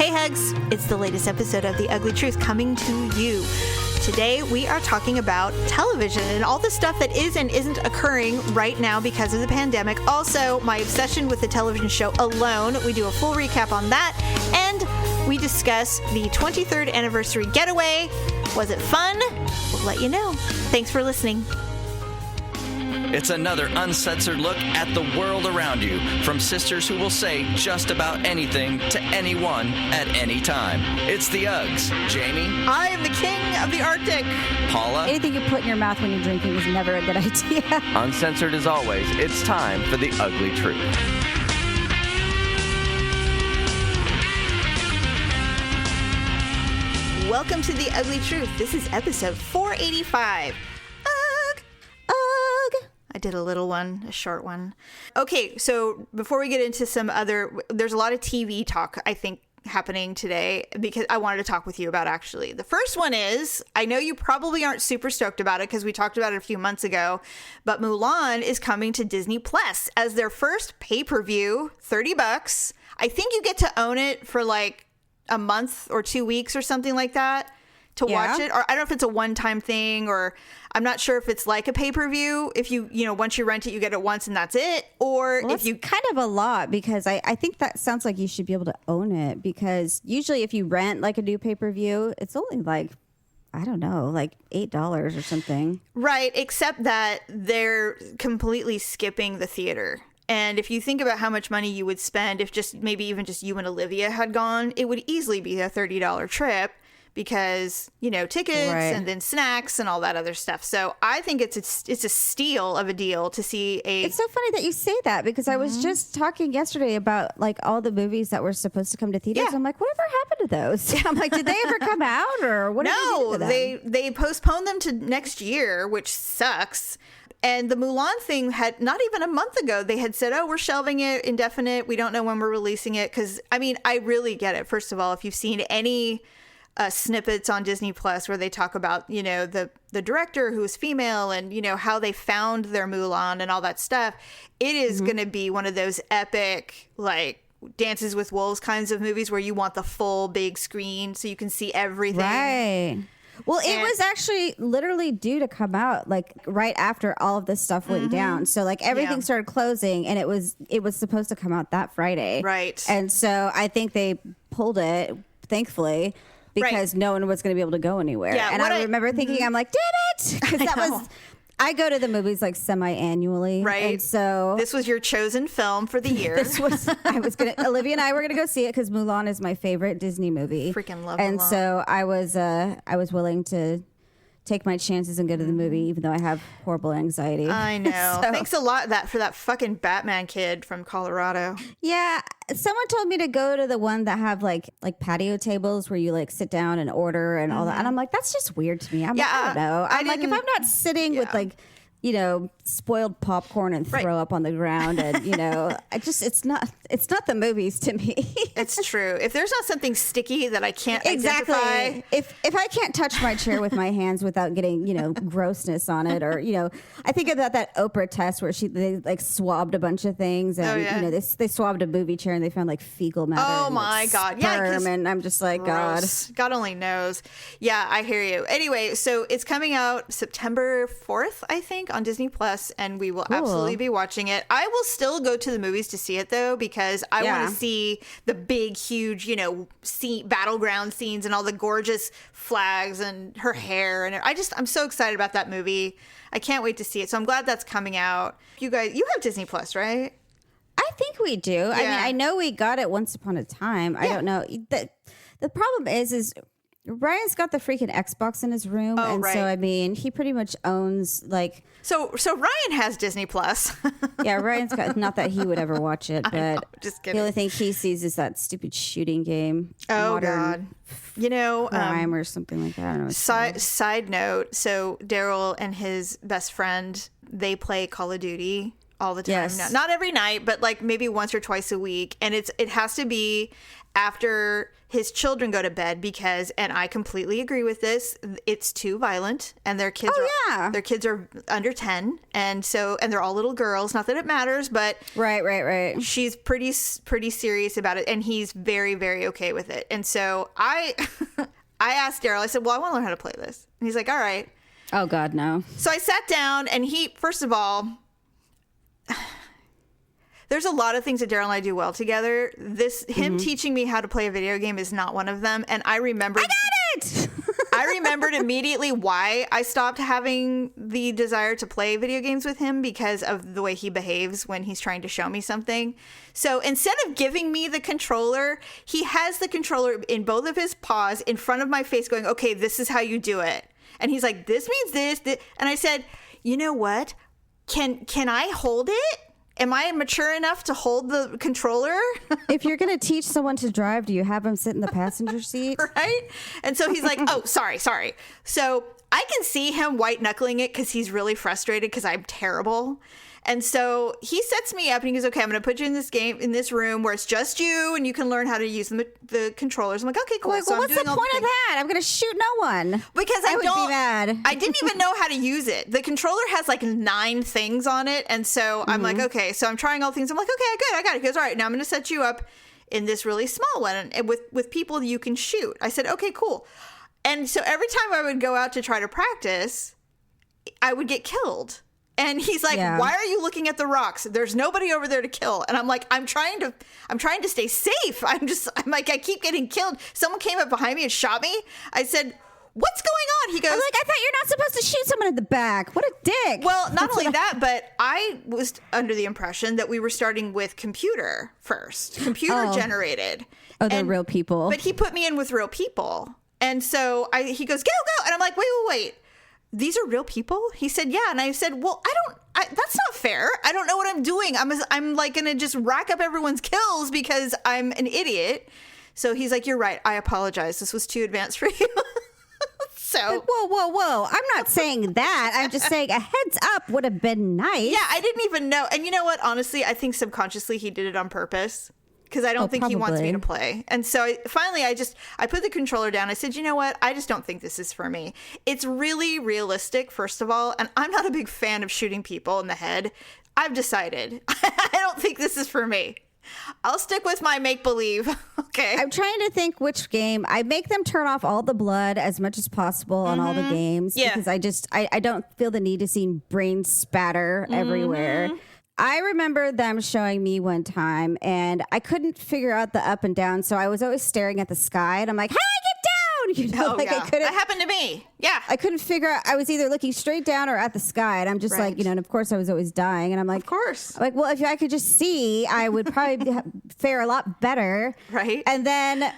Hey Hugs! It's the latest episode of the Uglee Truth coming to you. Today we are talking about television and all the stuff that is and isn't occurring right now because of the pandemic. Also, my obsession with the television show Alone. We do a full recap on that. And we discuss the 23rd anniversary getaway. Was it fun? We'll let you know. Thanks for listening. It's another uncensored look at the world around you, from sisters who will say just about anything to anyone at any time. It's the Uggs. Jamie. I am the king of the Arctic. Paula. Anything you put in your mouth when you're drinking is never a good idea. Uncensored as always, it's time for the Uglee Truth. Welcome to the Uglee Truth. This is episode 485. I did a little one, a short one. Okay, so before we get into there's a lot of TV talk, I think, happening today because I wanted to talk with you about actually. The first one is, I know you probably aren't super stoked about it because we talked about it a few months ago, but Mulan is coming to Disney Plus as their first pay-per-view, $30. I think you get to own it for like a month or 2 weeks or something like that to watch it. Or I don't know if it's a one-time thing, or I'm not sure if it's like a pay-per-view. If you once you rent it, you get it once and that's it. Or well, if you kind of a lot, because I think that sounds like you should be able to own it, because usually if you rent like a new pay-per-view, it's only like, I don't know, like $8 or something. Right, except that they're completely skipping the theater. And if you think about how much money you would spend if just maybe even just you and Olivia had gone, it would easily be a $30 trip. Because, tickets and then snacks and all that other stuff. So I think it's a steal of a deal to see a... It's so funny that you say that, because I was just talking yesterday about like all the movies that were supposed to come to theaters. Yeah. I'm like, whatever happened to those? I'm like, did they ever come out, or what? No, they postponed them to next year, which sucks. And the Mulan thing had not even a month ago, they had said, we're shelving it indefinite. We don't know when we're releasing it. Because, I really get it. First of all, if you've seen any... snippets on Disney Plus where they talk about, the director who is female and, how they found their Mulan and all that stuff. It is going to be one of those epic, like, Dances with Wolves kinds of movies where you want the full big screen so you can see everything. Right. Well, it was actually literally due to come out like right after all of this stuff went down. So like everything started closing, and it was supposed to come out that Friday. Right. And so I think they pulled it, thankfully, because no one was going to be able to go anywhere. Yeah, and I remember thinking, I'm like, damn it! Because I go to the movies like semi-annually. Right. And so this was your chosen film for the year. Olivia and I were going to go see it because Mulan is my favorite Disney movie. Freaking love And Mulan. So I was willing to take my chances and go to the movie, even though I have horrible anxiety. I know. Thanks a lot for that fucking Batman kid from Colorado. Yeah. Someone told me to go to the one that have like patio tables where you like sit down and order and all that. And I'm like, that's just weird to me. I don't know. I'm like, if I'm not sitting with like, spoiled popcorn and throw up on the ground, and it's not the movies to me. It's true. If there's not something sticky that I can't identify. If I can't touch my chair with my hands without getting grossness on it, or I think about that Oprah test where they like swabbed a bunch of things, and they swabbed a movie chair and they found like fecal matter. Oh and, my God! Sperm, and I'm just like, gross. God only knows. Yeah, I hear you. Anyway, so it's coming out September 4th, I think, on Disney Plus, and we will absolutely be watching it. I will still go to the movies to see it though, because I want to see the big, huge, battleground scenes and all the gorgeous flags and her hair, and I'm so excited about that movie. I can't wait to see it. So I'm glad that's coming out. You guys, you have Disney Plus, right? I think we do. Yeah. I mean, I know we got it once upon a time. I don't know. The problem is Ryan's got the freaking Xbox in his room, so I mean, he pretty much owns like. So Ryan has Disney Plus. Yeah, Ryan's got, not that he would ever watch it, but just kidding. The only thing he sees is that stupid shooting game. Oh God, Crime or something like that. I don't know. Side note: so Daryl and his best friend, they play Call of Duty all the time. Yes. Not every night, but like maybe once or twice a week. And it has to be after his children go to bed because, and I completely agree with this, it's too violent, and their kids their kids are under 10, and they're all little girls. Not that it matters, but right. She's pretty serious about it, and he's very, very okay with it. And so I asked Daryl, I said, well, I want to learn how to play this. And he's like, all right. Oh God, no. So I sat down, and first of all, there's a lot of things that Daryl and I do well together. Him teaching me how to play a video game is not one of them. And I remembered. I got it! I remembered immediately why I stopped having the desire to play video games with him, because of the way he behaves when he's trying to show me something. So instead of giving me the controller, he has the controller in both of his paws in front of my face going, okay, this is how you do it. And he's like, this means this. And I said, you know what? Can I hold it? Am I mature enough to hold the controller? If you're going to teach someone to drive, do you have them sit in the passenger seat? Right? And so he's like, oh, sorry. So I can see him white knuckling it because he's really frustrated because I'm terrible. And so he sets me up and he goes, okay, I'm going to put you in this room where it's just you and you can learn how to use the controllers. I'm like, okay, cool. Like, well, what's the point of that? I'm going to shoot no one. Because I would be mad. I didn't even know how to use it. The controller has like 9 things on it. And so I'm like, okay, so I'm trying all things. I'm like, okay, good, I got it. He goes, all right, now I'm going to set you up in this really small one and with people you can shoot. I said, okay, cool. And so every time I would go out to try to practice, I would get killed. And he's like, why are you looking at the rocks? There's nobody over there to kill. And I'm like, I'm trying to stay safe. I'm like, I keep getting killed. Someone came up behind me and shot me. I said, what's going on? He goes, I'm like, I thought you're not supposed to shoot someone in the back. What a dick. Well, not only that, but I was under the impression that we were starting with computer generated. Oh, they're real people. But he put me in with real people. And so he goes, go. And I'm like, wait. These are real people? He said, yeah. And I said, well, that's not fair. I don't know what I'm doing. I'm like going to just rack up everyone's kills because I'm an idiot. So he's like, you're right. I apologize. This was too advanced for you. So whoa. I'm not saying that. I'm just saying a heads up would have been nice. Yeah, I didn't even know. And you know what? Honestly, I think subconsciously he did it on purpose. Because I don't think he wants me to play. And so finally, I put the controller down. I said, you know what? I just don't think this is for me. It's really realistic, first of all. And I'm not a big fan of shooting people in the head. I've decided. I don't think this is for me. I'll stick with my make-believe. Okay. I'm trying to think which game. I make them turn off all the blood as much as possible on all the games. Yeah. Because I don't feel the need to see brain spatter everywhere. I remember them showing me one time and I couldn't figure out the up and down. So I was always staring at the sky and I'm like, how do I get down? You know, I couldn't. That happened to me. Yeah. I couldn't figure out. I was either looking straight down or at the sky. And I'm just like, and of course I was always dying. And I'm like, of course. I'm like, well, if I could just see, I would probably fare a lot better. Right. And then,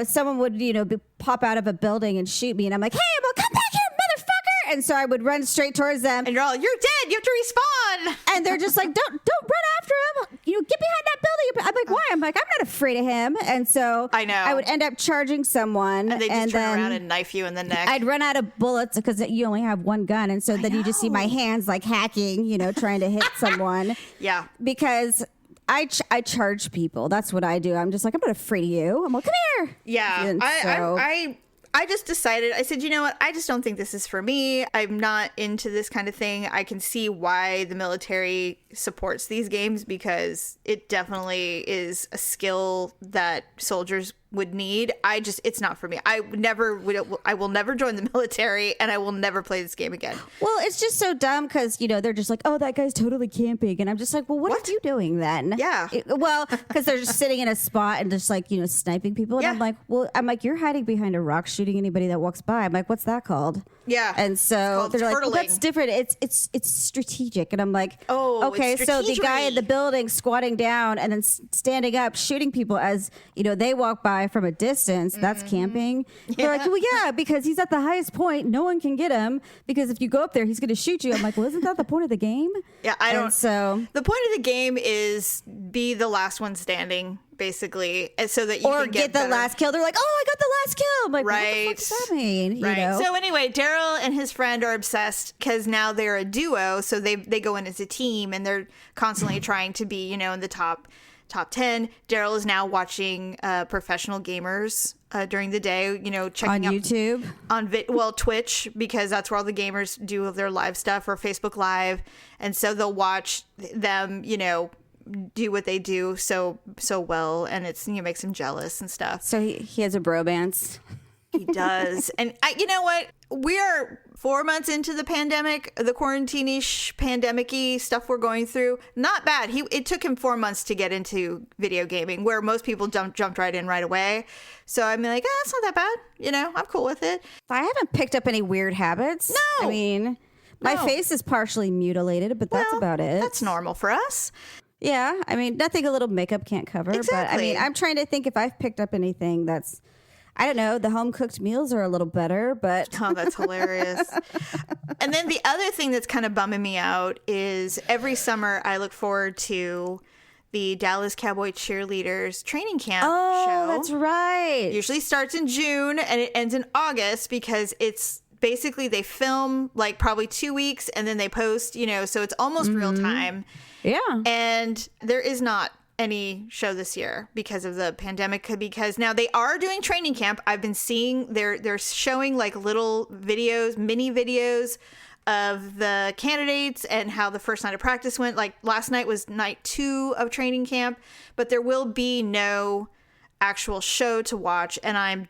someone would, pop out of a building and shoot me. And I'm like, hey, come back here, motherfucker. And so I would run straight towards them. And you're dead. You have to respawn. And they're just like, don't run after him. Get behind that building. I'm like, why? I'm like, I'm not afraid of him. And so I know I would end up charging someone. And they just turn around and knife you in the neck. I'd run out of bullets because you only have one gun. And so then you just see my hands like hacking, trying to hit someone. Yeah. Because I charge people. That's what I do. I'm just like, I'm not afraid of you. I'm like, come here. Yeah. I just decided, I said, you know what? I just don't think this is for me. I'm not into this kind of thing. I can see why the military supports these games because it definitely is a skill that soldiers would need. It's not for me. I will never join the military and I will never play this game again. Well, it's just so dumb because, they're just like, oh, that guy's totally camping. And I'm just like, well, what are you doing then? Yeah. Because they're just sitting in a spot and just like, sniping people. And I'm like, you're hiding behind a rock shooting anybody that walks by. I'm like, what's that called? Yeah. And so they're like, well, that's different. It's strategic. And I'm like, oh, okay. So the guy in the building squatting down and then standing up, shooting people as, they walk by guy from a distance. That's camping. They're like, well, yeah, because he's at the highest point. No one can get him because if you go up there, he's going to shoot you. I'm like, well, isn't that the point of the game? Yeah, I don't. So the point of the game is be the last one standing, basically, and so that you or can get the last kill. They're like, oh, I got the last kill. I'm like, right. What the fuck does that mean? Right. You know? So anyway, Daryl and his friend are obsessed because now they're a duo. So they go in as a team and they're constantly trying to be, in the top 10. Daryl is now watching professional gamers during the day, checking on YouTube, on Twitch, because that's where all the gamers do their live stuff, or Facebook Live, and so they'll watch them, do what they do so well, and it's makes him jealous and stuff. So he has a bromance. He does. And you know what? We are 4 months into the pandemic, the quarantine-ish, pandemic-y stuff we're going through. Not bad. It took him 4 months to get into video gaming, where most people jumped right in right away. So I'm like, it's not that bad. I'm cool with it. I haven't picked up any weird habits. No. I mean, my face is partially mutilated, but that's about it. That's normal for us. Yeah. I mean, nothing a little makeup can't cover. Exactly. But I mean, I'm trying to think if I've picked up anything that's, I don't know, the home cooked meals are a little better, but. Oh, that's hilarious. And then the other thing that's kind of bumming me out is every summer I look forward to the Dallas Cowboy cheerleaders training camp show. Oh, that's right. It usually starts in June and it ends in August, because it's basically they film like probably 2 weeks and then they post, so it's almost real time. Yeah. And there is not any show this year because of the pandemic, because now they are doing training camp. I've been seeing they're showing like little videos, mini videos of the candidates and how the first night of practice went. Like last night was night 2 of training camp, but there will be no actual show to watch. And I'm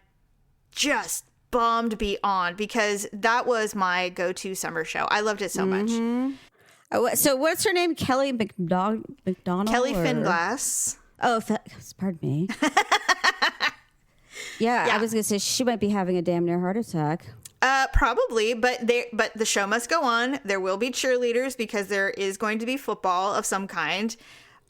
just bummed beyond, because that was my go-to summer show. I loved it so much. So what's her name? Kelly McDonald? Kelly Finglass. Oh, pardon me. Yeah, I was going to say she might be having a damn near heart attack. Probably, but the show must go on. There will be cheerleaders because there is going to be football of some kind.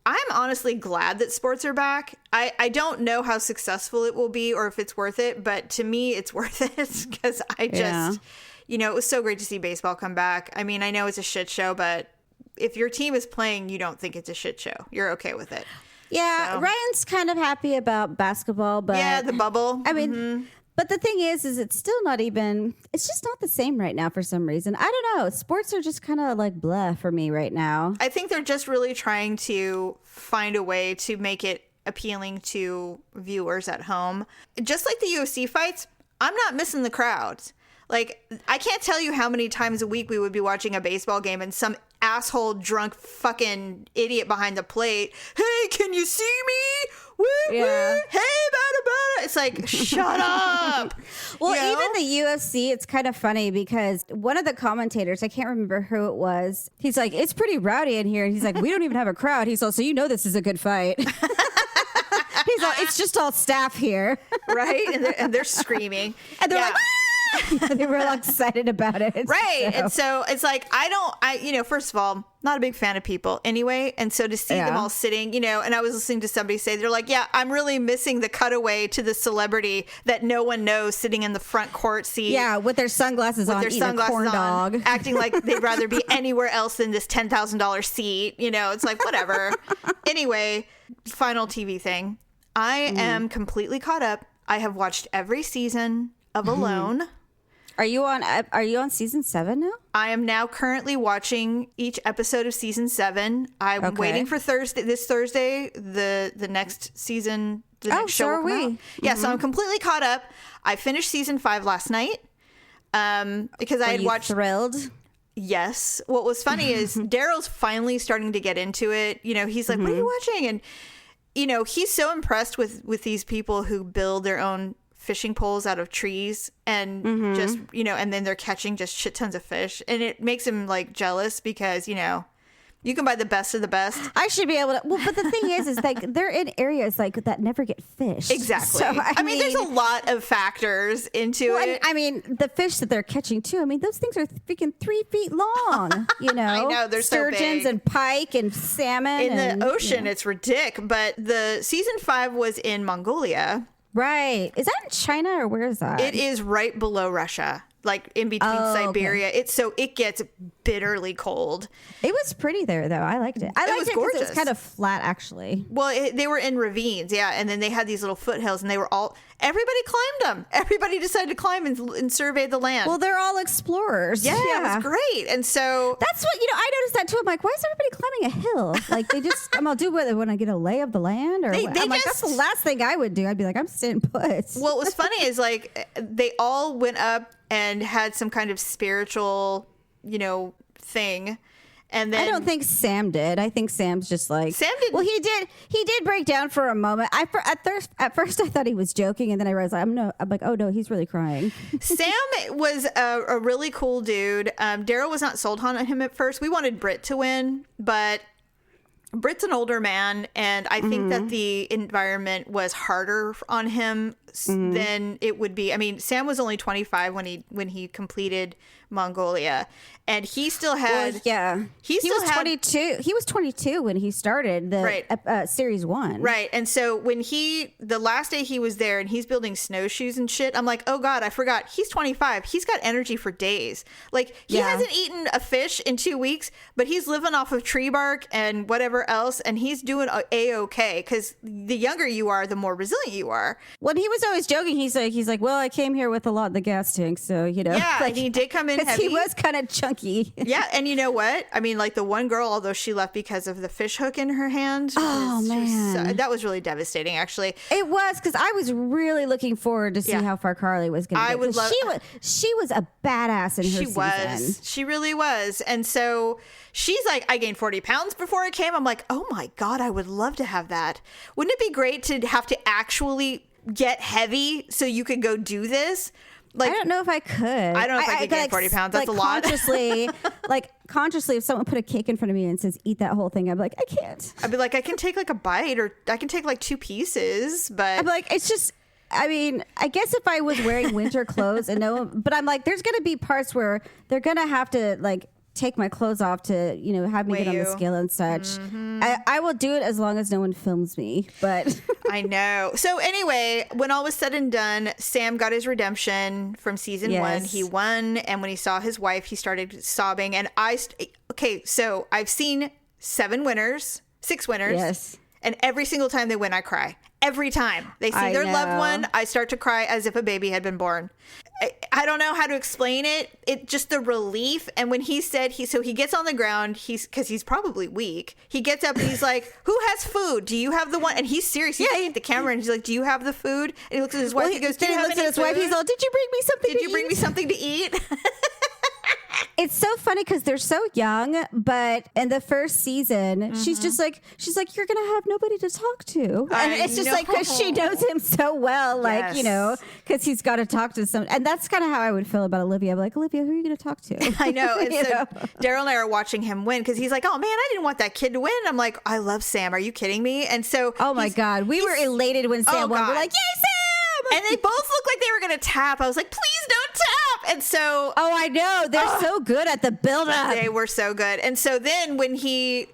I'm honestly glad that sports are back. I don't know how successful it will be or if it's worth it, but to me, it's worth it because I just, it was so great to see baseball come back. I mean, I know it's a shit show, but if your team is playing, you don't think it's a shit show. You're okay with it. Yeah, so. Ryan's kind of happy about basketball, but yeah, the bubble. I mean, but the thing is it's still not even. It's just not the same right now for some reason. I don't know. Sports are just kind of like blah for me right now. I think they're just really trying to find a way to make it appealing to viewers at home. Just like the UFC fights, I'm not missing the crowds. Like, I can't tell you how many times a week we would be watching a baseball game and some asshole drunk fucking idiot behind the plate. Hey, can you see me? Woo, yeah. Woo. Hey, bada. It's like, shut up. Well, even the UFC, it's kind of funny because one of the commentators, I can't remember who it was. He's like, it's pretty rowdy in here. And he's like, we don't even have a crowd. He's all, so this is a good fight. He's all, it's just all staff here. Right? And they're screaming. And they're like, they were all excited about it. Right. And so it's like, first of all, not a big fan of people anyway. And so to see them all sitting, and I was listening to somebody say, they're like, yeah, I'm really missing the cutaway to the celebrity that no one knows sitting in the front court seat. Yeah. With their sunglasses on, eating a corn dog. Acting like they'd rather be anywhere else than this $10,000 seat. It's like, whatever. Anyway, final TV thing. I am completely caught up. I have watched every season of Alone. Are you on season 7 now? I am now currently watching each episode of season 7. I'm waiting for this Thursday, the next season, the next show will come out. Yeah, so I'm completely caught up. I finished season 5 last night because I had watched. Thrilled? Yes. What was funny is Daryl's finally starting to get into it. He's like, what are you watching? And, he's so impressed with these people who build their own fishing poles out of trees and just, and then they're catching just shit tons of fish. And it makes him like jealous because, you can buy the best of the best. I should be able to. Well, but the thing is like they're in areas like that never get fished. Exactly. So, I mean, there's a lot of factors into it. I mean, the fish that they're catching too. I mean, those things are freaking 3 feet long. I know, they're sturgeons so big. And pike and salmon in the ocean. It's ridiculous. But the season 5 was in Mongolia. Right. Is that in China or where is that? It is right below Russia, like in between Siberia. Okay. It gets bitterly cold. It was pretty there, though. I liked it. I liked it because it was kind of flat, actually. Well, they were in ravines, yeah, and then they had these little foothills, and they were everybody climbed them. Everybody decided to climb and survey the land. Well, they're all explorers. Yeah, it was great. And so that's what, I noticed that too. I'm like, why is everybody climbing a hill? Like, they just, I'll do it when I get a lay of the land. Or I'm like, that's the last thing I would do. I'd be like, I'm staying put. Well, what was funny is, like, they all went up and had some kind of spiritual, thing. And then I don't think Sam did. I think Sam's just like Sam did. Well, he did break down for a moment. At first I thought he was joking, and then I realized I'm like, oh no, he's really crying. Sam was a really cool dude. Daryl was not sold on him at first. We wanted Britt to win, but Britt's an older man, and I think that the environment was harder on him than it would be. I mean, Sam was only 25 when he completed Mongolia, and he still had he was 22. He was 22 when he started the series 1. Right. And so when the last day he was there and he's building snowshoes and shit, I'm like, oh God, I forgot. He's 25. He's got energy for days. Like, he hasn't eaten a fish in 2 weeks, but he's living off of tree bark and whatever else, and he's doing A-okay, because the younger you are, the more resilient you are. When he was always joking, he's like, well, I came here with a lot of the gas tanks, so Yeah, like, and he did come in heavy. He was kind of chunky. Yeah, and you know what? I mean, like, the one girl, although she left because of the fish hook in her hand. Oh, man. That was really devastating, actually. It was, because I was really looking forward to see how far Carly was going to get. She was a badass in her season. She really was. And so she's like, I gained 40 pounds before it came. I'm like, oh my God, I would love to have that. Wouldn't it be great to have to actually get heavy so you could go do this? Like, I don't know if I could. I don't know if I could gain 40 pounds. That's a lot. Consciously, if someone put a cake in front of me and says, eat that whole thing, I'd be like, I can't. I'd be like, I can take like a bite, or I can take like 2 pieces, but I'd be like, it's just, I mean, I guess if I was wearing winter clothes but I'm like, there's going to be parts where they're going to have to like take my clothes off to, have me get on the scale and such. I will do it as long as no one films me, but I know. So anyway, when all was said and done, Sam got his redemption from season 1. He won, and when he saw his wife, he started sobbing. And so I've seen 6 winners. Yes. And every single time they win, I cry. Every time they see their loved one, I start to cry as if a baby had been born. I don't know how to explain it. It just the relief. And when he said he gets on the ground, because he's probably weak. He gets up and he's like, "Who has food? Do you have the one?" And he's serious. He's looking at the camera and he's like, "Do you have the food?" And he looks at his wife. He goes, "Do you have any food?" He's all, "Did you bring me something? Did you bring me something to eat?" It's so funny because they're so young, but in the first season, she's like, you're going to have nobody to talk to. And it's just like, because she knows him so well, like, because he's got to talk to someone. And that's kind of how I would feel about Olivia. I'm like, Olivia, who are you going to talk to? I know. And so Daryl and I are watching him win because he's like, oh man, I didn't want that kid to win. I'm like, I love Sam. Are you kidding me? And so, oh my God, we were elated when Sam won. We're like, yay, Sam! And they both looked like they were going to tap. I was like, please don't tap. And so, oh, I know. They're so good at the build-up. They were so good. And so then when he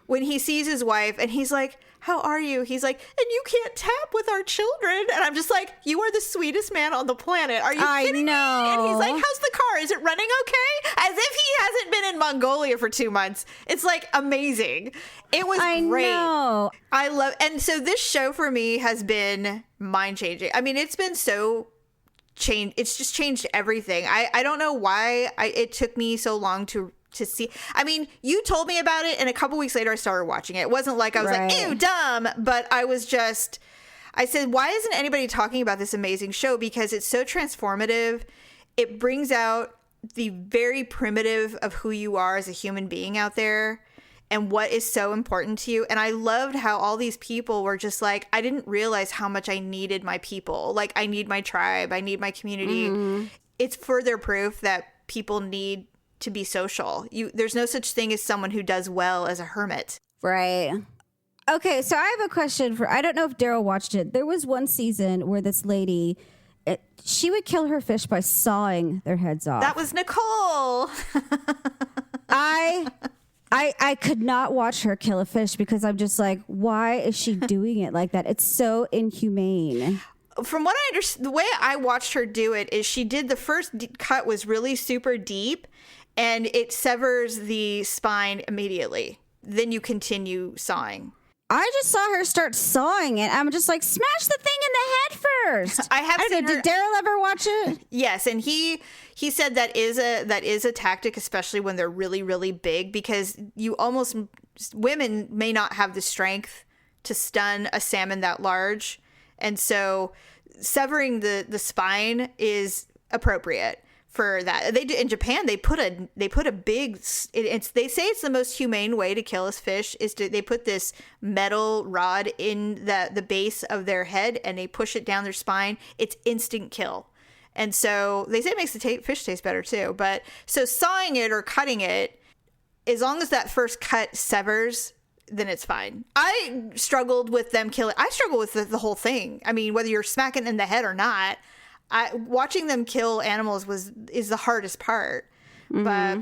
sees his wife and he's like, how are you? He's like, and you can't tap with our children. And I'm just like, you are the sweetest man on the planet. Are you kidding me? And he's like, how's the car? Is it running okay? As if he hasn't been in Mongolia for 2 months. It's like amazing. It was great. Know. I love, and so this show for me has been mind changing. I mean, it's been so changed. It's just changed everything. I don't know why it took me so long to see. I mean, you told me about it, and a couple weeks later I started watching it. It wasn't like I was like, ew, dumb, but I said, why isn't anybody talking about this amazing show? Because it's so transformative. It brings out the very primitive of who you are as a human being out there and what is so important to you. And I loved how all these people were just like, I didn't realize how much I needed my people. Like, I need my tribe. I need my community. Mm-hmm. It's further proof that people need to be social. There's no such thing as someone who does well as a hermit. Right. Okay, so I have a question I don't know if Daryl watched it. There was one season where this lady, she would kill her fish by sawing their heads off. That was Nicole. I could not watch her kill a fish because I'm just like, why is she doing it like that? It's so inhumane. from what I understand, the way I watched her do it is she did the first cut was really super deep, and it severs the spine immediately. Then you continue sawing. I just saw her start sawing it. I'm just like, smash the thing in the head first. I don't know. Did Daryl ever watch it? Yes, and he said that is a tactic, especially when they're really, really big, because women may not have the strength to stun a salmon that large, and so severing the spine is appropriate for that. They do in Japan. They put a big. They say it's the most humane way to kill a fish is they put this metal rod in the base of their head and they push it down their spine. It's instant kill, and so they say it makes the fish taste better too. But so sawing it or cutting it, as long as that first cut severs, then it's fine. I struggled with them killing. I struggle with the whole thing. I mean, whether you're smacking in the head or not. Watching them kill animals is the hardest part, but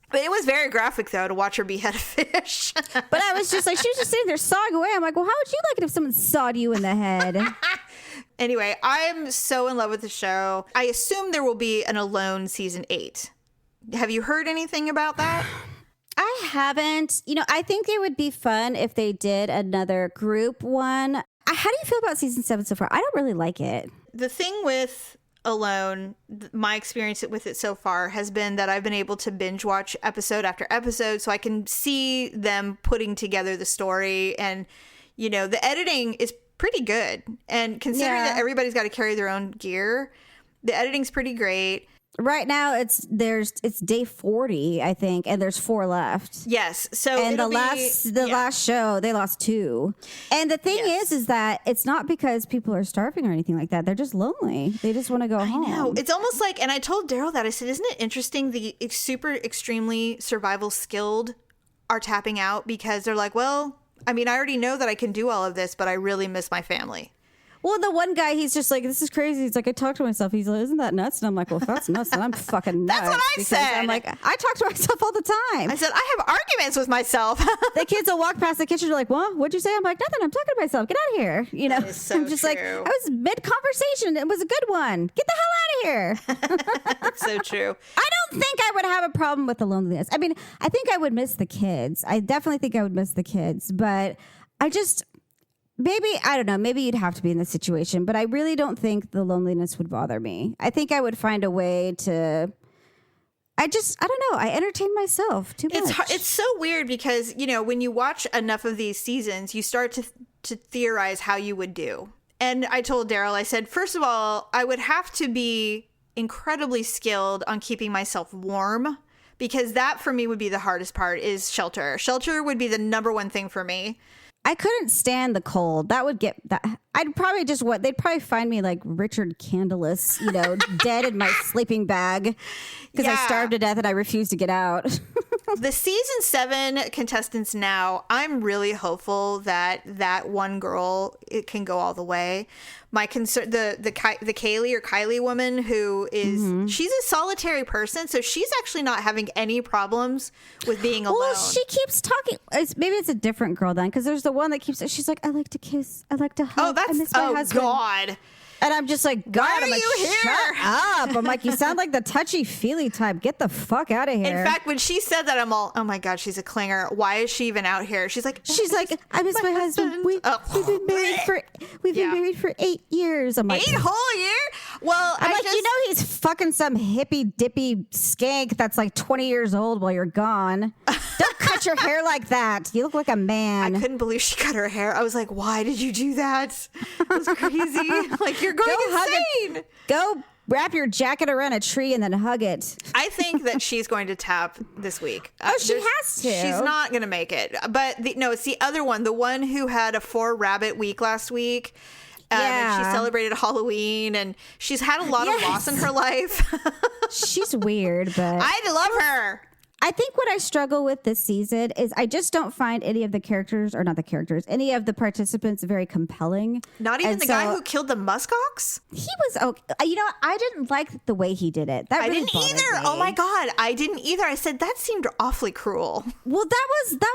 but it was very graphic though to watch her behead a fish. But I was just like, she was just sitting there sawing away. I'm like, well, how would you like it if someone sawed you in the head? Anyway, I'm so in love with the show. I assume there will be an Alone season 8. Have you heard anything about that? I haven't. I think it would be fun if they did another group one. How do you feel about season 7 so far? I don't really like it. The thing with Alone, my experience with it so far has been that I've been able to binge watch episode after episode, so I can see them putting together the story, and the editing is pretty good. And considering that everybody's got to carry their own gear, the editing's pretty great. Right now, it's day 40, I think, and there's 4 left. Yes, so and the last show they lost 2. And the thing is that it's not because people are starving or anything like that. They're just lonely. They just want to go home. I know. It's almost like, and I told Daryl that I said, isn't it interesting the super extremely survival skilled are tapping out because they're like, well, I mean, I already know that I can do all of this, but I really miss my family. Well, the one guy, he's just like, this is crazy. He's like, I talk to myself. He's like, isn't that nuts? And I'm like, well, if that's nuts, then I'm fucking nuts. That's what I said. I'm like, I talk to myself all the time. I said, I have arguments with myself. The kids will walk past the kitchen. They're like, well, what'd you say? I'm like, nothing. I'm talking to myself. Get out of here. That is so I'm just true. like, I was mid-conversation. It was a good one. Get the hell out of here. That's so true. I don't think I would have a problem with the loneliness. I mean, I think I would miss the kids. I definitely think I would miss the kids. But I just... Maybe, I don't know, maybe you'd have to be in this situation, but I really don't think the loneliness would bother me. I think I would find a way to, I don't know, I entertain myself too much. It's so weird because, when you watch enough of these seasons, you start to theorize how you would do. And I told Daryl, I said, first of all, I would have to be incredibly skilled on keeping myself warm because that for me would be the hardest part is shelter. Shelter would be the number one thing for me. I couldn't stand the cold. That would get that. I'd probably they'd probably find me like Richard Candless, dead in my sleeping bag because I starved to death and I refused to get out. The season 7 contestants now, I'm really hopeful that one girl it can go all the way. My concern, the Kaylee or Kylie woman who is she's a solitary person, so she's actually not having any problems with being alone. Well, she keeps talking. Maybe it's a different girl then, because there's the one that keeps. She's like, I like to kiss, I like to hug. I miss my husband. God. And I'm just like, God, why are you here? Shut up. I'm like, you sound like the touchy-feely type. Get the fuck out of here. In fact, when she said that, I'm all, oh my God, she's a clinger. Why is she even out here? She's like, I miss my husband. We've been married for 8 years. I'm like, 8 whole years? Well, I'm like, he's fucking some hippy-dippy skank that's like 20 years old while you're gone. Don't cut your hair like that. You look like a man. I couldn't believe she cut her hair. I was like, why did you do that? It was crazy. Like, you're going insane. Go wrap your jacket around a tree and then hug it. I think that she's going to tap this week. She has to. She's not going to make it. But it's the other one, the one who had a 4-rabbit week last week. And she celebrated Halloween, and she's had a lot of loss in her life. She's weird, but I love her. I think what I struggle with this season is I just don't find any of the characters, or not the characters, any of the participants very compelling. Not even the guy who killed the muskox? He was okay. I didn't like the way he did it. I didn't either. Oh my God. I didn't either. I said, that seemed awfully cruel. Well, that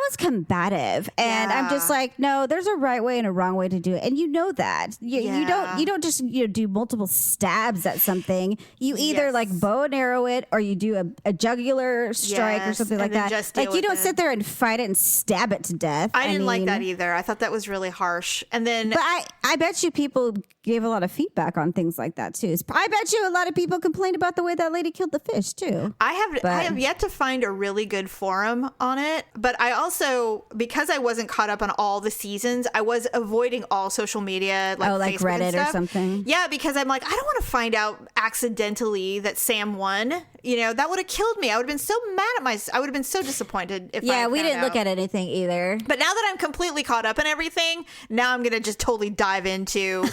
was combative. And I'm just like, no, there's a right way and a wrong way to do it. And you know that. You don't just do multiple stabs at something. You either like bow and arrow it, or you do a jugular strike or something like that. Like, you don't sit there and fight it and stab it to death. I didn't like that either. I thought that was really harsh. And then, but I bet you people gave a lot of feedback on things like that too. I bet you a lot of people complained about the way that lady killed the fish too. I have yet to find a really good forum on it, but I also, because I wasn't caught up on all the seasons, I was avoiding all social media, like Facebook Reddit or something. Yeah, because I'm like, I don't want to find out accidentally that Sam won. That would have killed me. I would have been so mad at myself. I would have been so disappointed if I we didn't look at anything either. But now that I'm completely caught up in everything, now I'm going to just totally dive into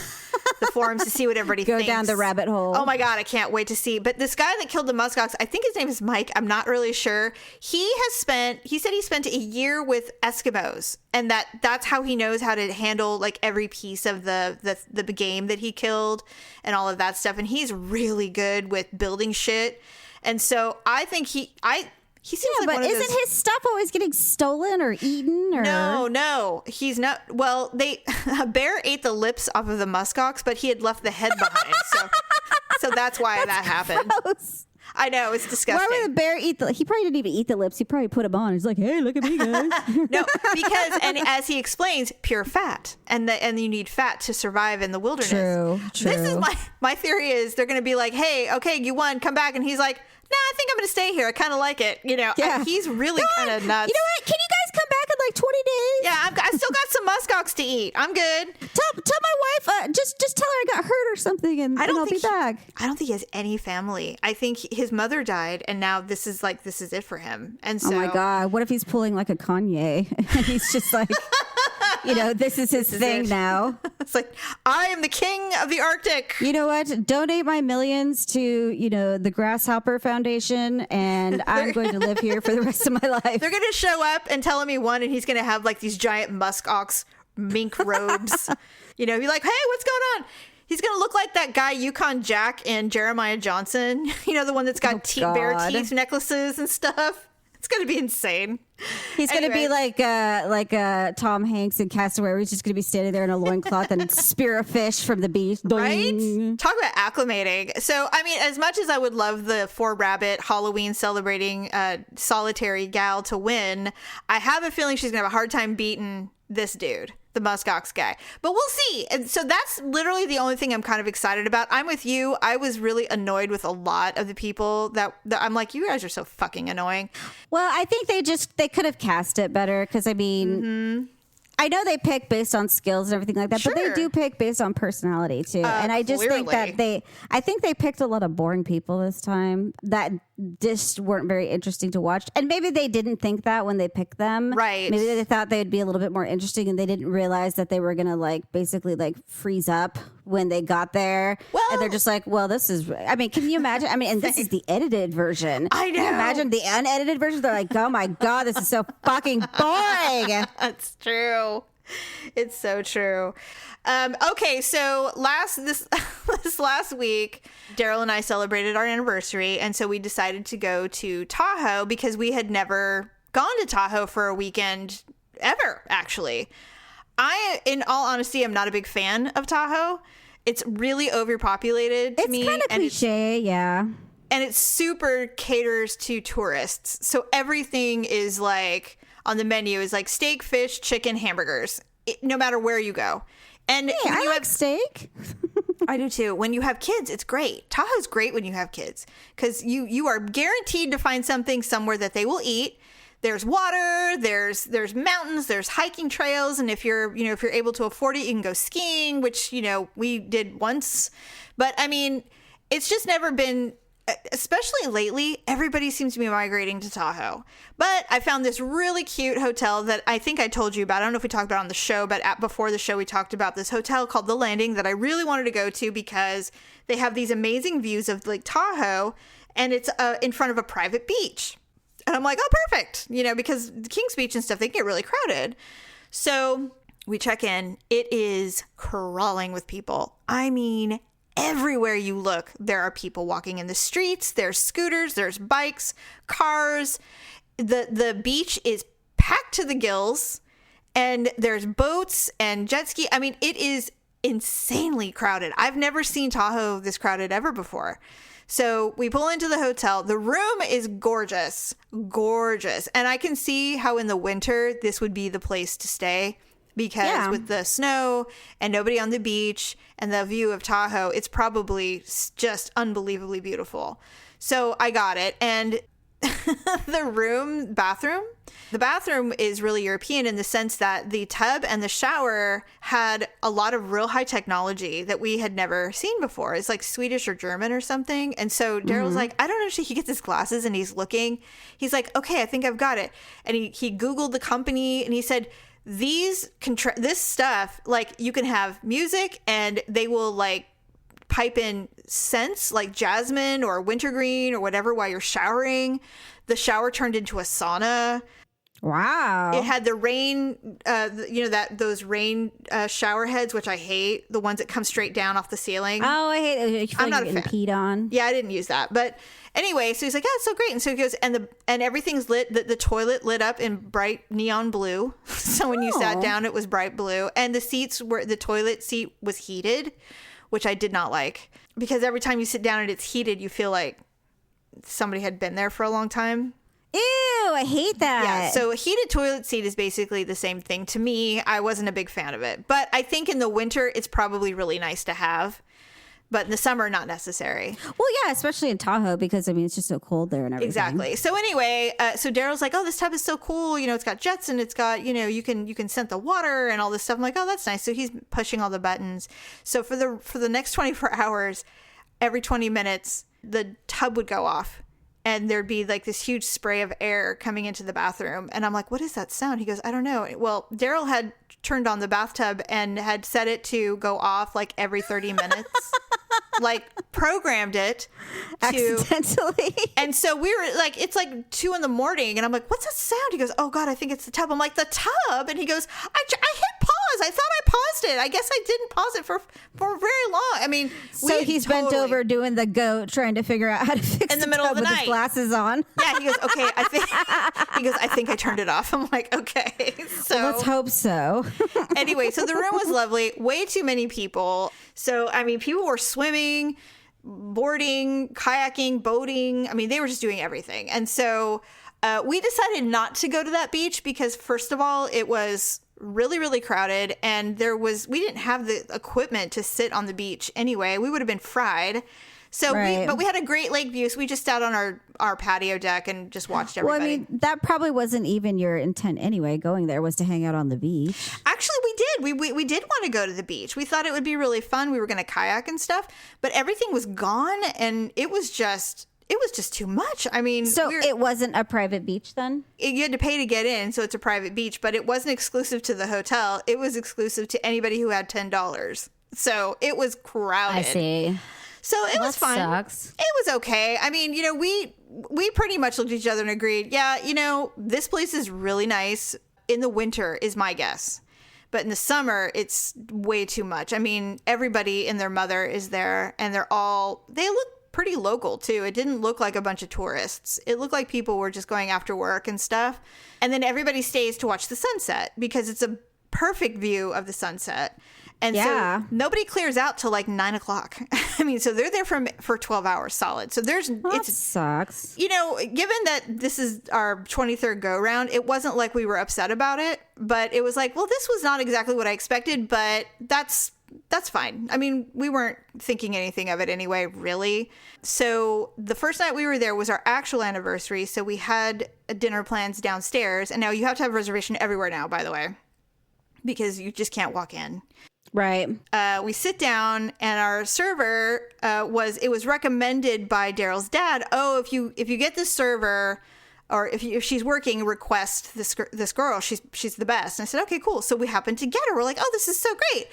the forums to see what everybody thinks. Go down the rabbit hole. Oh my God, I can't wait to see. But this guy that killed the muskox, I think his name is Mike. I'm not really sure. He said he spent a year with Eskimos, and that's how he knows how to handle like every piece of the game that he killed and all of that stuff. And he's really good with building shit. And so I think he seems like but one of those... isn't his stuff always getting stolen or eaten? Or... No, he's not. Well, a bear ate the lips off of the muskox, but he had left the head behind. So that's why that happened. Gross. I know, it's disgusting. Why would the bear eat he probably didn't even eat the lips. He probably put them on. He's like, hey, look at me, guys. No, because, and as he explains, pure fat. And you need fat to survive in the wilderness. True. This is my theory is they're going to be like, hey, okay, you won, come back. And he's like, nah, I think I'm going to stay here. I kind of like it. He's really kind of nuts. You know what? Can you guys come back in like 20 days? Yeah, I still got some muskox to eat. I'm good. Tell my wife, just tell her I got hurt or something, and I'll be back. I don't think he has any family. I think his mother died, and now this is it for him. And so, oh my God, what if he's pulling like a Kanye? And he's just like, this is his thing now. It's like, I am the king of the Arctic. You know what? Donate my millions to, the Grasshopper Foundation, and I'm going to live here for the rest of my life. They're going to show up and tell him he won, and he's going to have like these giant muskox mink robes. Be like, hey, what's going on? He's going to look like that guy, Yukon Jack and Jeremiah Johnson. The one that's got bear teeth necklaces and stuff. It's going to be insane. He's going to be like Tom Hanks in Castaway, where he's just going to be standing there in a loincloth and spear a fish from the beach. Right? Talk about acclimating. So, I mean, as much as I would love the 4-rabbit Halloween celebrating solitary gal to win, I have a feeling she's going to have a hard time beating this dude, the muskox guy. But we'll see. And so that's literally the only thing I'm kind of excited about. I'm with you. I was really annoyed with a lot of the people that I'm like, you guys are so fucking annoying. Well, I think they could have cast it better, because I mean, I know they pick based on skills and everything like that, Sure. but they do pick based on personality too. And I just think that I think they picked a lot of boring people this time that just weren't very interesting to watch. And maybe they didn't think that when they picked them. Right. Maybe they thought they'd be a little bit more interesting, and they didn't realize that they were going to basically freeze up when they got there. Well, and they're just like, well, this is, I mean, can you imagine? I mean, and this is the edited version. I know. Can you imagine the unedited version? They're like, oh my God, this is so fucking boring. That's true. It's so true. Okay, so this last week, Daryl and I celebrated our anniversary, and so we decided to go to Tahoe because we had never gone to Tahoe for a weekend ever, actually. In all honesty, I'm not a big fan of Tahoe. It's really overpopulated to me. It's kind of cliche, yeah. And it super caters to tourists. So everything is like on the menu is like steak, fish, chicken, hamburgers, no matter where you go. And hey, I like steak. I do too. When you have kids, it's great. Tahoe's great when you have kids because you are guaranteed to find something somewhere that they will eat. There's water, there's mountains, there's hiking trails, and if you're able to afford it, you can go skiing, which we did once. But I mean, it's just never been, especially lately, everybody seems to be migrating to Tahoe. But I found this really cute hotel that I think I told you about. I don't know if we talked about it on the show, but before the show, we talked about this hotel called The Landing that I really wanted to go to because they have these amazing views of Lake Tahoe, and it's in front of a private beach. And I'm like, oh, perfect. Because the King's Beach and stuff, they get really crowded. So we check in. It is crawling with people. I mean, everywhere you look, there are people walking in the streets. There's scooters, there's bikes, cars. The beach is packed to the gills, and there's boats and jet ski. I mean, it is insanely crowded. I've never seen Tahoe this crowded ever before. So we pull into the hotel. The room is gorgeous, gorgeous. And I can see how in the winter this would be the place to stay, because with the snow and nobody on the beach and the view of Tahoe, it's probably just unbelievably beautiful. So I got it. And the bathroom is really European in the sense that the tub and the shower had a lot of real high technology that we had never seen before. It's like Swedish or German or something. And so Daryl's like, I don't know. He gets his glasses and he's looking. He's like, okay, I think I've got it. And he Googled the company and he said, this stuff, like, you can have music and they will like pipe in scents like jasmine or wintergreen or whatever while you're showering. The shower turned into a sauna. Wow. It had the rain, those rain shower heads, which I hate. The ones that come straight down off the ceiling. Oh, I hate it. I'm not a fan. Peed on. Yeah, I didn't use that. But anyway, so he's like, yeah, it's so great. And so he goes, and everything's lit. The toilet lit up in bright neon blue. So when you sat down, it was bright blue. And the toilet seat was heated, which I did not like, because every time you sit down and it's heated, you feel like somebody had been there for a long time. Ew, I hate that. Yeah, so a heated toilet seat is basically the same thing. To me, I wasn't a big fan of it. But I think in the winter, it's probably really nice to have. But in the summer, not necessary. Well, yeah, especially in Tahoe, because, I mean, it's just so cold there and everything. Exactly. So anyway, so Daryl's like, oh, this tub is so cool. It's got jets and it's got, you can scent the water and all this stuff. I'm like, oh, that's nice. So he's pushing all the buttons. So for the next 24 hours, every 20 minutes, the tub would go off. And there'd be like this huge spray of air coming into the bathroom. And I'm like, what is that sound? He goes, I don't know. Well, Daryl had turned on the bathtub and had set it to go off like every 30 minutes. Like programmed it to accidentally. And so we were like, it's like 2 a.m. and I'm like, what's that sound? He goes, oh God, I think it's the tub. I'm like, the tub? And he goes, I hit pause. I thought I paused it. I guess I didn't pause it for very long. I mean, so he's bent over doing the goat, trying to figure out how to fix in the middle of the with night. His glasses on. Yeah, he goes, okay, I think I turned it off. I'm like, okay. So well, let's hope so. Anyway, so the room was lovely. Way too many people. So, I mean, people were swimming, boarding, kayaking, boating. I mean, they were just doing everything. And so we decided not to go to that beach because, first of all, it was really, really crowded. And we didn't have the equipment to sit on the beach anyway. We would have been fried. So, but we had a great lake view. So we just sat on our patio deck and just watched everybody. Well, I mean, that probably wasn't even your intent anyway. Going there was to hang out on the beach. Actually, we did. We did want to go to the beach. We thought it would be really fun. We were going to kayak and stuff, but everything was gone, and it was just too much. I mean, so it wasn't a private beach then? You had to pay to get in, so it's a private beach, but it wasn't exclusive to the hotel. It was exclusive to anybody who had $10. So it was crowded. I see. So it was fine. Sucks. It was okay. I mean, we pretty much looked at each other and agreed, yeah, this place is really nice. In the winter is my guess. But in the summer, it's way too much. I mean, everybody and their mother is there, and they look pretty local too. It didn't look like a bunch of tourists. It looked like people were just going after work and stuff. And then everybody stays to watch the sunset because it's a perfect view of the sunset. And so nobody clears out till like 9 o'clock. I mean, so they're there for 12 hours solid. So that sucks. Given that this is our 23rd go round, it wasn't like we were upset about it, but it was like, well, this was not exactly what I expected, but that's fine. I mean, we weren't thinking anything of it anyway, really. So the first night we were there was our actual anniversary. So we had dinner plans downstairs, and now you have to have a reservation everywhere now, by the way, because you just can't walk in. Right. We sit down, and our server it was recommended by Daryl's dad. Oh, if you get this server, or if she's working, request this girl. She's the best. And I said, okay, cool. So we happened to get her. We're like, oh, this is so great.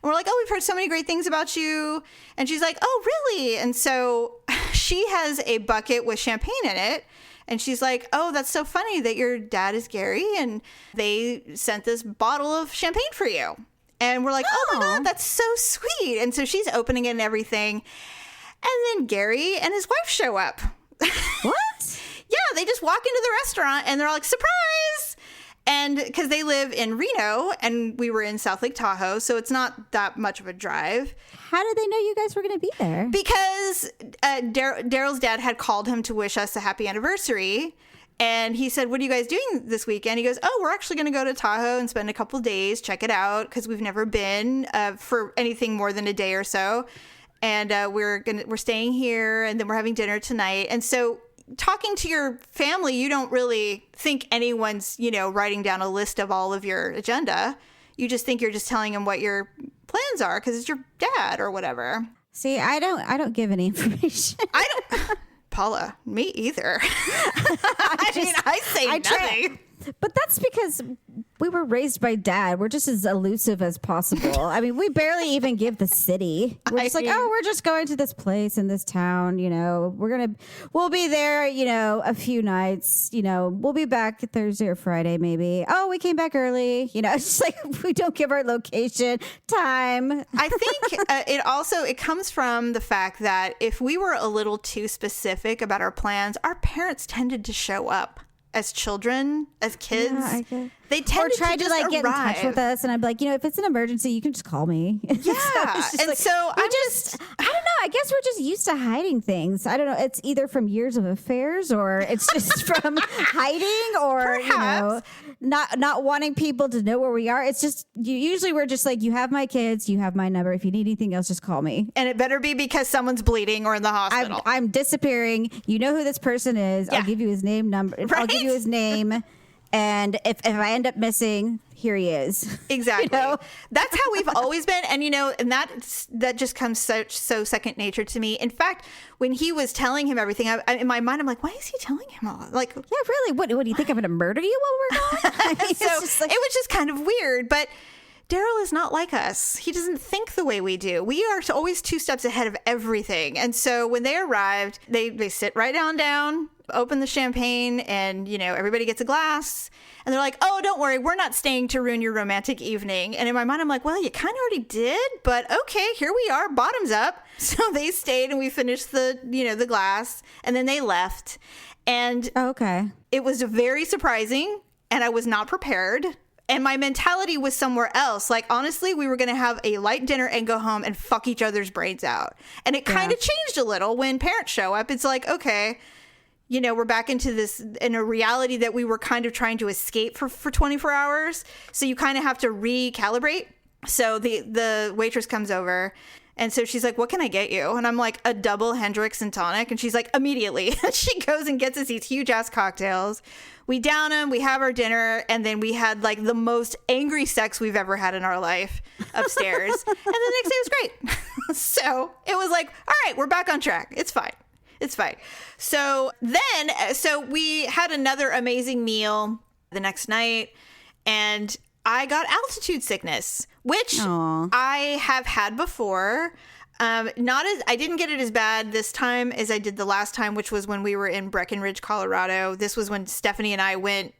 And we're like, oh, we've heard so many great things about you. And she's like, oh, really? And so she has a bucket with champagne in it. And she's like, oh, that's so funny that your dad is Gary and they sent this bottle of champagne for you. And we're like, oh my God, that's so sweet. And so she's opening it and everything. And then Gary and his wife show up. What? Yeah, they just walk into the restaurant and they're all like, surprise. And because they live in Reno and we were in South Lake Tahoe, so it's not that much of a drive. How did they know you guys were going to be there? Because Daryl's dad had called him to wish us a happy anniversary. And he said, what are you guys doing this weekend? He goes, oh, we're actually going to go to Tahoe and spend a couple days, check it out, because we've never been for anything more than a day or so. And we're staying here, and then we're having dinner tonight. And so talking to your family, you don't really think anyone's, writing down a list of all of your agenda. You just think you're just telling them what your plans are because it's your dad or whatever. See, I don't give any information. I don't. Paula, me either. I say nothing. But that's because we were raised by dad. We're just as elusive as possible. I mean, we barely even give the city. We're just we're just going to this place in this town. We'll be there, a few nights. We'll be back Thursday or Friday, maybe. Oh, we came back early. It's just like we don't give our location, time. I think it comes from the fact that if we were a little too specific about our plans, our parents tended to show up. As children, as kids, they tend to try to get in touch with us, and I'm like, if it's an emergency, you can just call me. Yeah, I don't know. I guess we're just used to hiding things. I don't know. It's either from years of affairs, or it's just from hiding, or perhaps. Not wanting people to know where we are. It's just usually we're just like, you have my kids, you have my number. If you need anything else, just call me. And it better be because someone's bleeding or in the hospital. I'm disappearing. You know who this person is. Yeah. I'll give you his name, number. Right? I'll give you his name. And if I end up missing, here he is. Exactly. That's how we've always been. And, and that just comes so second nature to me. In fact, when he was telling him everything, in my mind, I'm like, why is he telling him all? Like, yeah, really? What do you think I'm going to murder you while we're gone? It was just kind of weird. But Daryl is not like us. He doesn't think the way we do. We are always 2 steps ahead of everything. And so when they arrived, they sit right down, open the champagne, and, everybody gets a glass. And they're like, oh, don't worry, we're not staying to ruin your romantic evening. And in my mind, I'm like, well, you kind of already did, but okay, here we are, bottoms up. So they stayed and we finished the glass, and then they left. And it was very surprising, and I was not prepared. And my mentality was somewhere else. Like, honestly, we were going to have a light dinner and go home and fuck each other's brains out. And it kind of changed a little when parents show up. It's like, okay, we're back into this, in a reality that we were kind of trying to escape for 24 hours. So you kind of have to recalibrate. So the waitress comes over. And so she's like, what can I get you? And I'm like, a double Hendrix and tonic. And she's like, immediately. She goes and gets us these huge ass cocktails. We down them, we have our dinner, and then we had like the most angry sex we've ever had in our life upstairs. And the next day was great. So it was like, all right, we're back on track. It's fine. So we had another amazing meal the next night, and I got altitude sickness, which I have had before. I didn't get it as bad this time as I did the last time, which was when we were in Breckenridge, Colorado. This was when Stephanie and I went,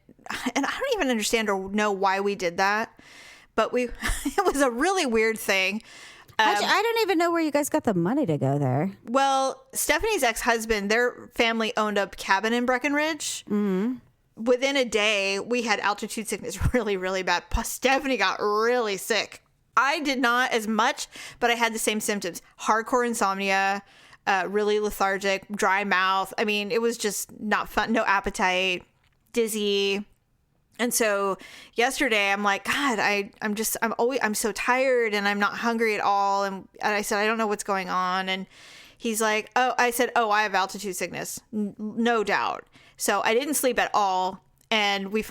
and I don't even understand or know why we did that, but it was a really weird thing. I don't even know where you guys got the money to go there. Well, Stephanie's ex-husband, their family owned a cabin in Breckenridge. Mm-hmm. Within a day, we had altitude sickness really, really bad. Stephanie got really sick. I did not as much, but I had the same symptoms. Hardcore insomnia, really lethargic, dry mouth. I mean, it was just not fun. No appetite, dizzy. And so yesterday I'm like, God, I'm so tired and I'm not hungry at all. And I said, I don't know what's going on. And he's like, I have altitude sickness. No doubt. So I didn't sleep at all. And we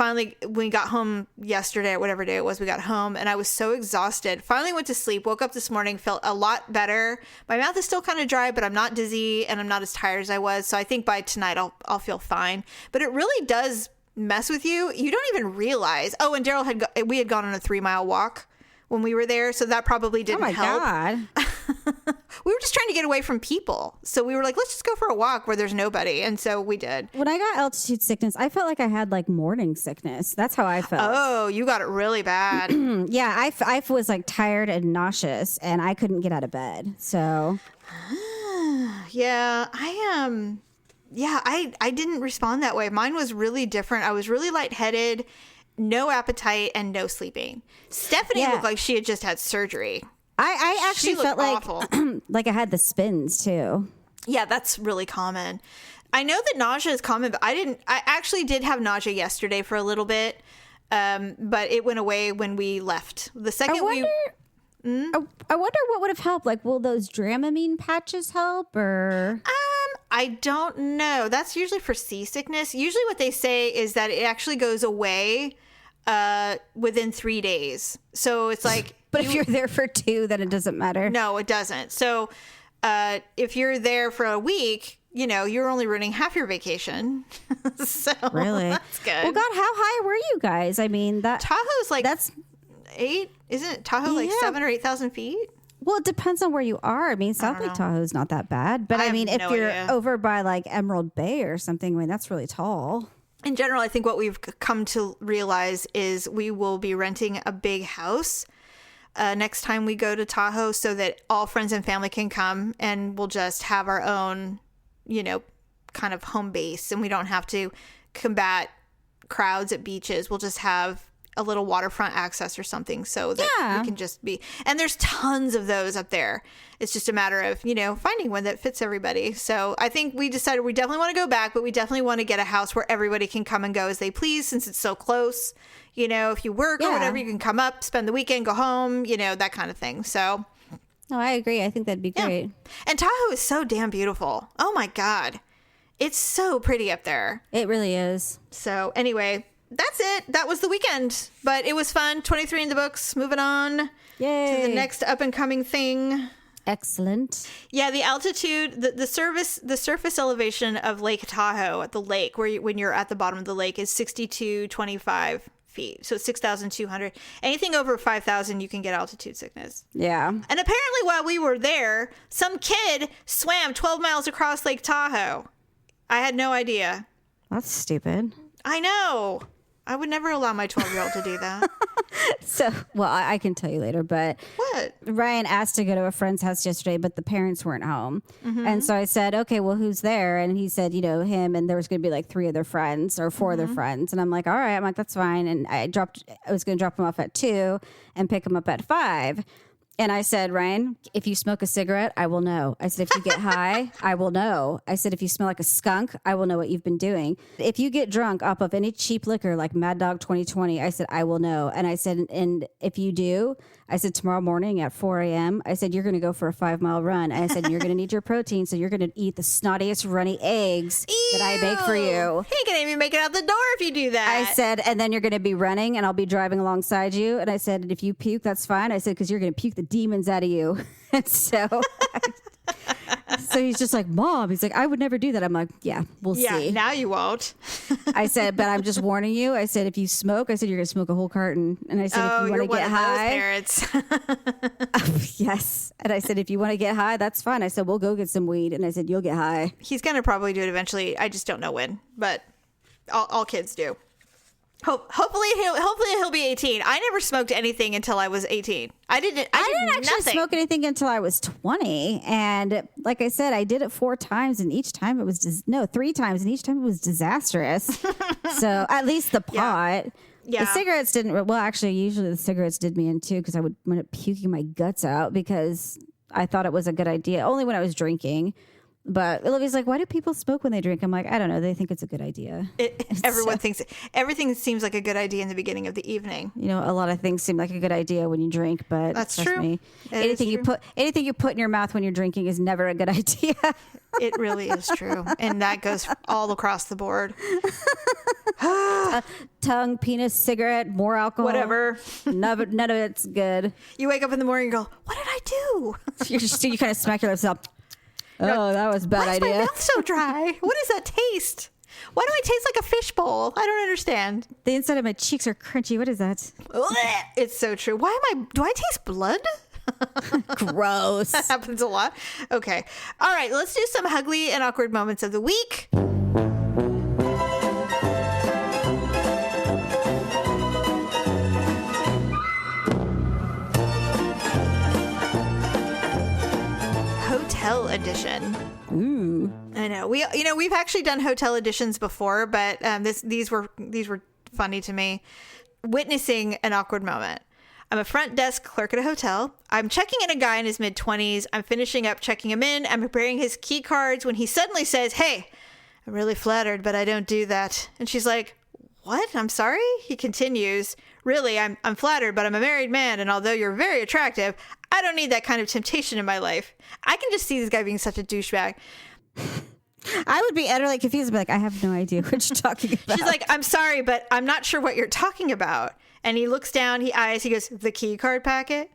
got home yesterday, whatever day it was, we got home and I was so exhausted. Finally went to sleep, woke up this morning, felt a lot better. My mouth is still kind of dry, but I'm not dizzy and I'm not as tired as I was. So I think by tonight I'll feel fine. But it really does mess with you. You don't even realize. Oh, and Daryl we had gone on a 3-mile walk when we were there, so that probably didn't help. God. We were just trying to get away from people. So we were like, let's just go for a walk where there's nobody. And so we did. When I got altitude sickness, I felt like I had like morning sickness. That's how I felt. Oh, you got it really bad. Yeah, I was like tired and nauseous and I couldn't get out of bed. So yeah, I didn't respond that way. Mine was really different. I was really lightheaded, no appetite, and no sleeping. Stephanie looked like she had just had surgery. I actually felt like like I had the spins too. Yeah, that's really common. I know that nausea is common, but I actually did have nausea yesterday for a little bit. But it went away when we left. The second I wonder what would have helped. Like, will those Dramamine patches help or? I don't know. That's usually for seasickness. Usually what they say is that it actually goes away within 3 days. So it's like, but if you're there for 2, then it doesn't matter. No, it doesn't. So if you're there for a week, you're only ruining half your vacation. So really, that's good. Well, God, how high were you guys? I mean, Tahoe's like that's 8, isn't it? Tahoe like 7,000 or 8,000 feet. Well, it depends on where you are. I mean, South Lake Tahoe is not that bad, but I mean, if you're over by like Emerald Bay or something, I mean, that's really tall. In general, I think what we've come to realize is we will be renting a big house next time we go to Tahoe so that all friends and family can come and we'll just have our own, kind of home base and we don't have to combat crowds at beaches. We'll just have a little waterfront access or something so that we can just be. And there's tons of those up there. It's just a matter of, finding one that fits everybody. So I think we decided we definitely want to go back, but we definitely want to get a house where everybody can come and go as they please since it's so close. If you work or whatever, you can come up, spend the weekend, go home, that kind of thing. So. Oh, I agree. I think that'd be great. And Tahoe is so damn beautiful. Oh my God. It's so pretty up there. It really is. So anyway, that's it. That was the weekend, but it was fun. 23 in the books. Moving on Yay. to the next up and coming thing. Excellent. Yeah, the altitude, the surface elevation of Lake Tahoe at the lake, when you're at the bottom of the lake, is 6,225 feet. So 6,200. Anything over 5,000, you can get altitude sickness. Yeah. And apparently, while we were there, some kid swam 12 miles across Lake Tahoe. I had no idea. That's stupid. I know. I would never allow my 12-year-old to do that. So, well, I can tell you later, but what? Ryan asked to go to a friend's house yesterday, but the parents weren't home. Mm-hmm. And so I said, okay, well, who's there? And he said, him, and there was going to be like 3 other friends or 4 other friends. And I'm like, all right. I'm like, that's fine. And I was going to drop him off at 2 and pick him up at 5. And I said, Ryan, if you smoke a cigarette, I will know. I said, if you get high, I will know. I said, if you smell like a skunk, I will know what you've been doing. If you get drunk off of any cheap liquor like Mad Dog 2020, I said, I will know. And I said, and if you do, I said, tomorrow morning at 4 a.m., I said, you're going to go for a 5-mile run. And I said, you're going to need your protein. So you're going to eat the snottiest runny eggs that I make for you. He can't even make it out the door if you do that. I said, and then you're going to be running and I'll be driving alongside you. And I said, and if you puke, that's fine. I said, because you're going to puke the demons out of you. And so he's just like, Mom, he's like, I would never do that. I'm like, yeah, we'll see. Yeah, now you won't. I said, but I'm just warning you. I said, if you smoke, I said, you're going to smoke a whole carton. And I said, if you want to get high. Parents. Yes. And I said, if you want to get high, that's fine. I said, we'll go get some weed. And I said, you'll get high. He's going to probably do it eventually. I just don't know when, but all kids do. Hopefully he'll be 18. I never smoked anything until I was 18. I didn't actually smoke anything until I was 20. And like I said, I did it 4 times, and each time it was 3 times, and each time it was disastrous. So at least the pot. Yeah. The cigarettes didn't. Well, actually, usually the cigarettes did me in too, because I would end up puking my guts out because I thought it was a good idea. Only when I was drinking. But Olivia's like, why do people smoke when they drink? I'm like, I don't know. They think it's a good idea. Everyone thinks everything seems like a good idea in the beginning of the evening. A lot of things seem like a good idea when you drink, but that's true. Me, anything you put in your mouth when you're drinking is never a good idea. It really is true, and that goes all across the board. Tongue, penis, cigarette, more alcohol, whatever. None of it's good. You wake up in the morning and go, "What did I do?" You kind of smack yourself. Oh, that was a bad idea. Why is my mouth so dry? What is that taste? Why do I taste like a fishbowl? I don't understand. The inside of my cheeks are crunchy. What is that? It's so true. Do I taste blood? Gross. That happens a lot. Okay. All right. Let's do some HUglee and Awkward Moments of the week. Hotel edition. Ooh. I know. We've actually done hotel editions before, but these were funny to me. Witnessing an awkward moment. I'm a front desk clerk at a hotel. I'm checking in a guy in his mid-20s. I'm finishing up checking him in. I'm preparing his key cards when he suddenly says, "Hey, I'm really flattered, but I don't do that." And she's like, "What? I'm sorry?" He continues, "Really, I'm flattered, but I'm a married man, and although you're very attractive, I don't need that kind of temptation in my life." I can just see this guy being such a douchebag. I would be utterly confused. I'd be like, I have no idea what you're talking about. She's like, "I'm sorry, but I'm not sure what you're talking about." And he looks down, he goes, "The key card packet?"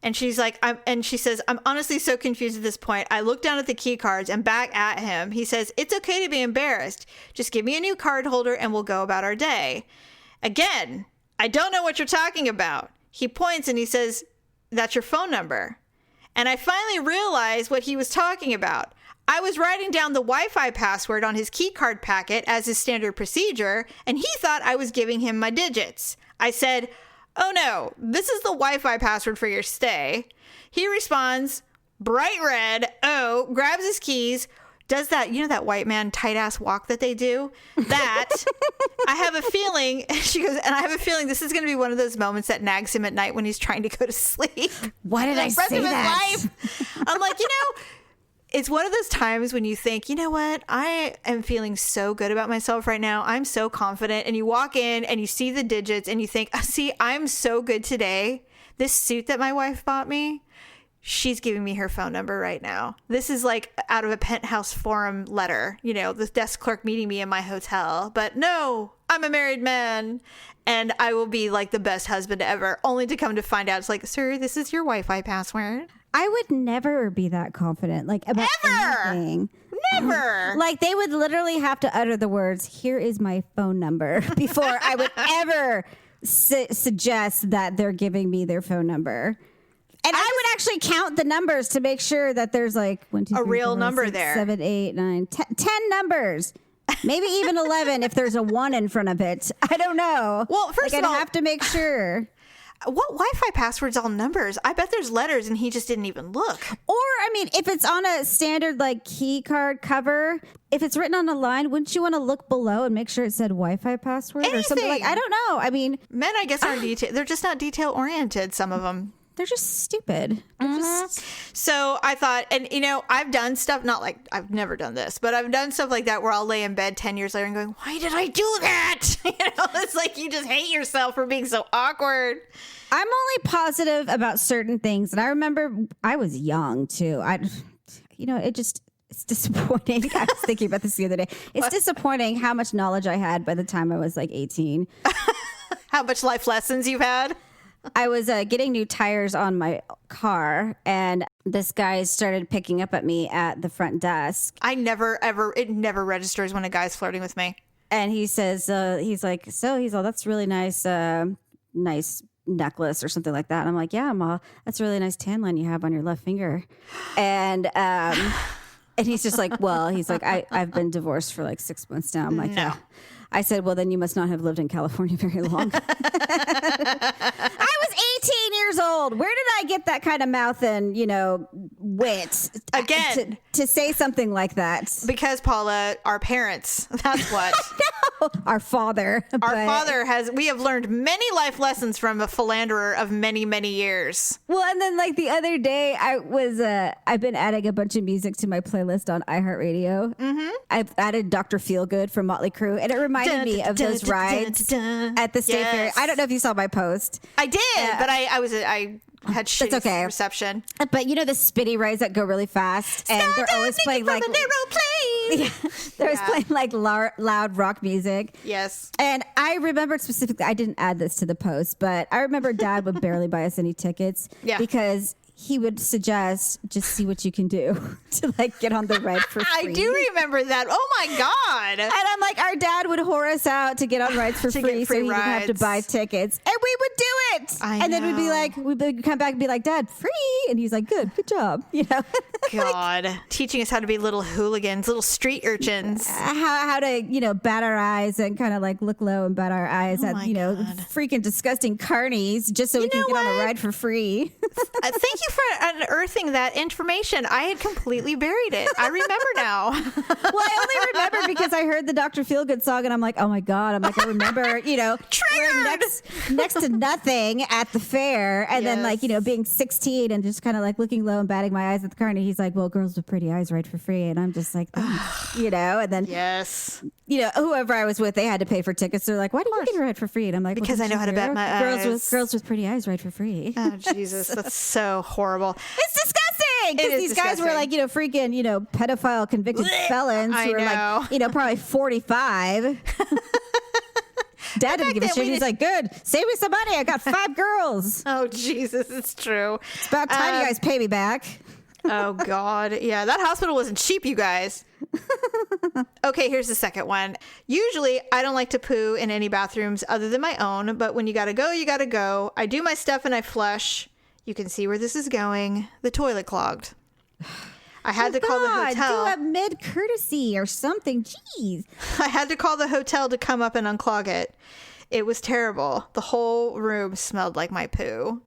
And she's like, she says, "I'm honestly so confused at this point." I look down at the key cards and back at him. He says, "It's okay to be embarrassed. Just give me a new card holder and we'll go about our day." Again, "I don't know what you're talking about." He points and he says, "That's your phone number." And I finally realized what he was talking about. I was writing down the Wi-Fi password on his key card packet as his standard procedure, and he thought I was giving him my digits. I said, "Oh no, this is the Wi-Fi password for your stay." He responds, bright red, grabs his keys, does that, that white man tight ass walk that they do. That I have a feeling, she goes, "And I have a feeling this is going to be one of those moments that nags him at night when he's trying to go to sleep." Why did I say that? I'm like, it's one of those times when you think, you know what? I am feeling so good about myself right now. I'm so confident. And you walk in and you see the digits and you think, see, I'm so good today. This suit that my wife bought me, she's giving me her phone number right now. This is like out of a Penthouse Forum letter, the desk clerk meeting me in my hotel. But no, I'm a married man and I will be like the best husband ever, only to come to find out it's like, "Sir, this is your Wi-Fi password." I would never be that confident, like about anything. Never. Like they would literally have to utter the words, "Here is my phone number," before I would ever suggest that they're giving me their phone number. And I would actually count the numbers to make sure that there's like 1, 2, 3, real 4, number 6, there. 7, 8, 9, 10 numbers. Maybe even 11 if there's a 1 in front of it. I don't know. Well, first of all, I'd have to make sure. What Wi-Fi password's all numbers? I bet there's letters and he just didn't even look. Or, if it's on a standard like key card cover, if it's written on a line, wouldn't you want to look below and make sure it said Wi-Fi password or something like? I don't know. Men, I guess, aren't they're just not detail oriented. Some of them. They're just stupid. So I thought, and I've done stuff, not like I've never done this, but I've done stuff like that where I'll lay in bed 10 years later and going, "Why did I do that?" It's like you just hate yourself for being so awkward. I'm only positive about certain things. And I remember I was young too. It's disappointing. I was thinking about this the other day. It's disappointing how much knowledge I had by the time I was like 18. How much life lessons you've had. I was getting new tires on my car, and this guy started picking up at me at the front desk. It never registers when a guy's flirting with me. And he says, "That's really nice, nice necklace," or something like that. And I'm like, "Yeah, that's a really nice tan line you have on your left finger." And he's just like, I've been divorced for like 6 months now. I'm like, "No." Yeah. I said, "Well, then you must not have lived in California very long." I was 18 years old. Where did I get that kind of mouth and, wit again to say something like that? Because, Paula, our parents, that's what. No, our father. We have learned many life lessons from a philanderer of many, many years. Well, and then like the other day I've been adding a bunch of music to my playlist on iHeartRadio. Mm-hmm. I've added Dr. Feelgood from Motley Crue, and it reminded me of those rides at the State Fair. I don't know if you saw my post. I did, but I had shitty reception. But the spitty rides that go really fast, and they're always playing like they're always playing like loud rock music. Yes. And I remembered specifically, I didn't add this to the post, but I remember Dad would barely buy us any tickets because he would suggest just see what you can do to like get on the ride for free. I do remember that. Oh my God. And I'm like, our dad would whore us out to get on rides for free so he didn't have to buy tickets. And we would do it. And then we'd be like, we'd come back and be like, Dad, free. And he's like, good job. You know? God. Like, teaching us how to be little hooligans, little street urchins. How to, you know, bat our eyes and kind of like look low and bat our eyes at, you know, freaking disgusting carnies just so we can get on a ride for free. Thank you for unearthing that information. I had completely buried it. I remember now. Well, I only remember because I heard the Dr. Feelgood song and I'm like, oh my God. I'm like, I remember, you know, we're next to nothing at the fair. And then like, you know, being 16 and just kind of like looking low and batting my eyes at the car. And he's like, well, girls with pretty eyes ride for free. And I'm just like, you know, and then, you know, whoever I was with, they had to pay for tickets. They're like, why do you get a ride for free? And I'm like, because I know how to bat my eyes. Girls with pretty eyes ride for free. Oh, Jesus. That's so horrible. It's disgusting. Because these guys were like, you know, freaking, you know, pedophile convicted felons who were like, you know, probably 45. Dad didn't give a shit. He's like, good. Save me some money. I got 5 girls. Oh, Jesus. It's true. It's about time you guys pay me back. Oh, God. Yeah, that hospital wasn't cheap, you guys. Okay, here's the second one. Usually, I don't like to poo in any bathrooms other than my own, but when you gotta go, you gotta go. I do my stuff and I flush. You can see where this is going. The toilet clogged. I had to call the hotel. Do a mid-courtesy or something. Jeez. I had to call the hotel to come up and unclog it. It was terrible. The whole room smelled like my poo.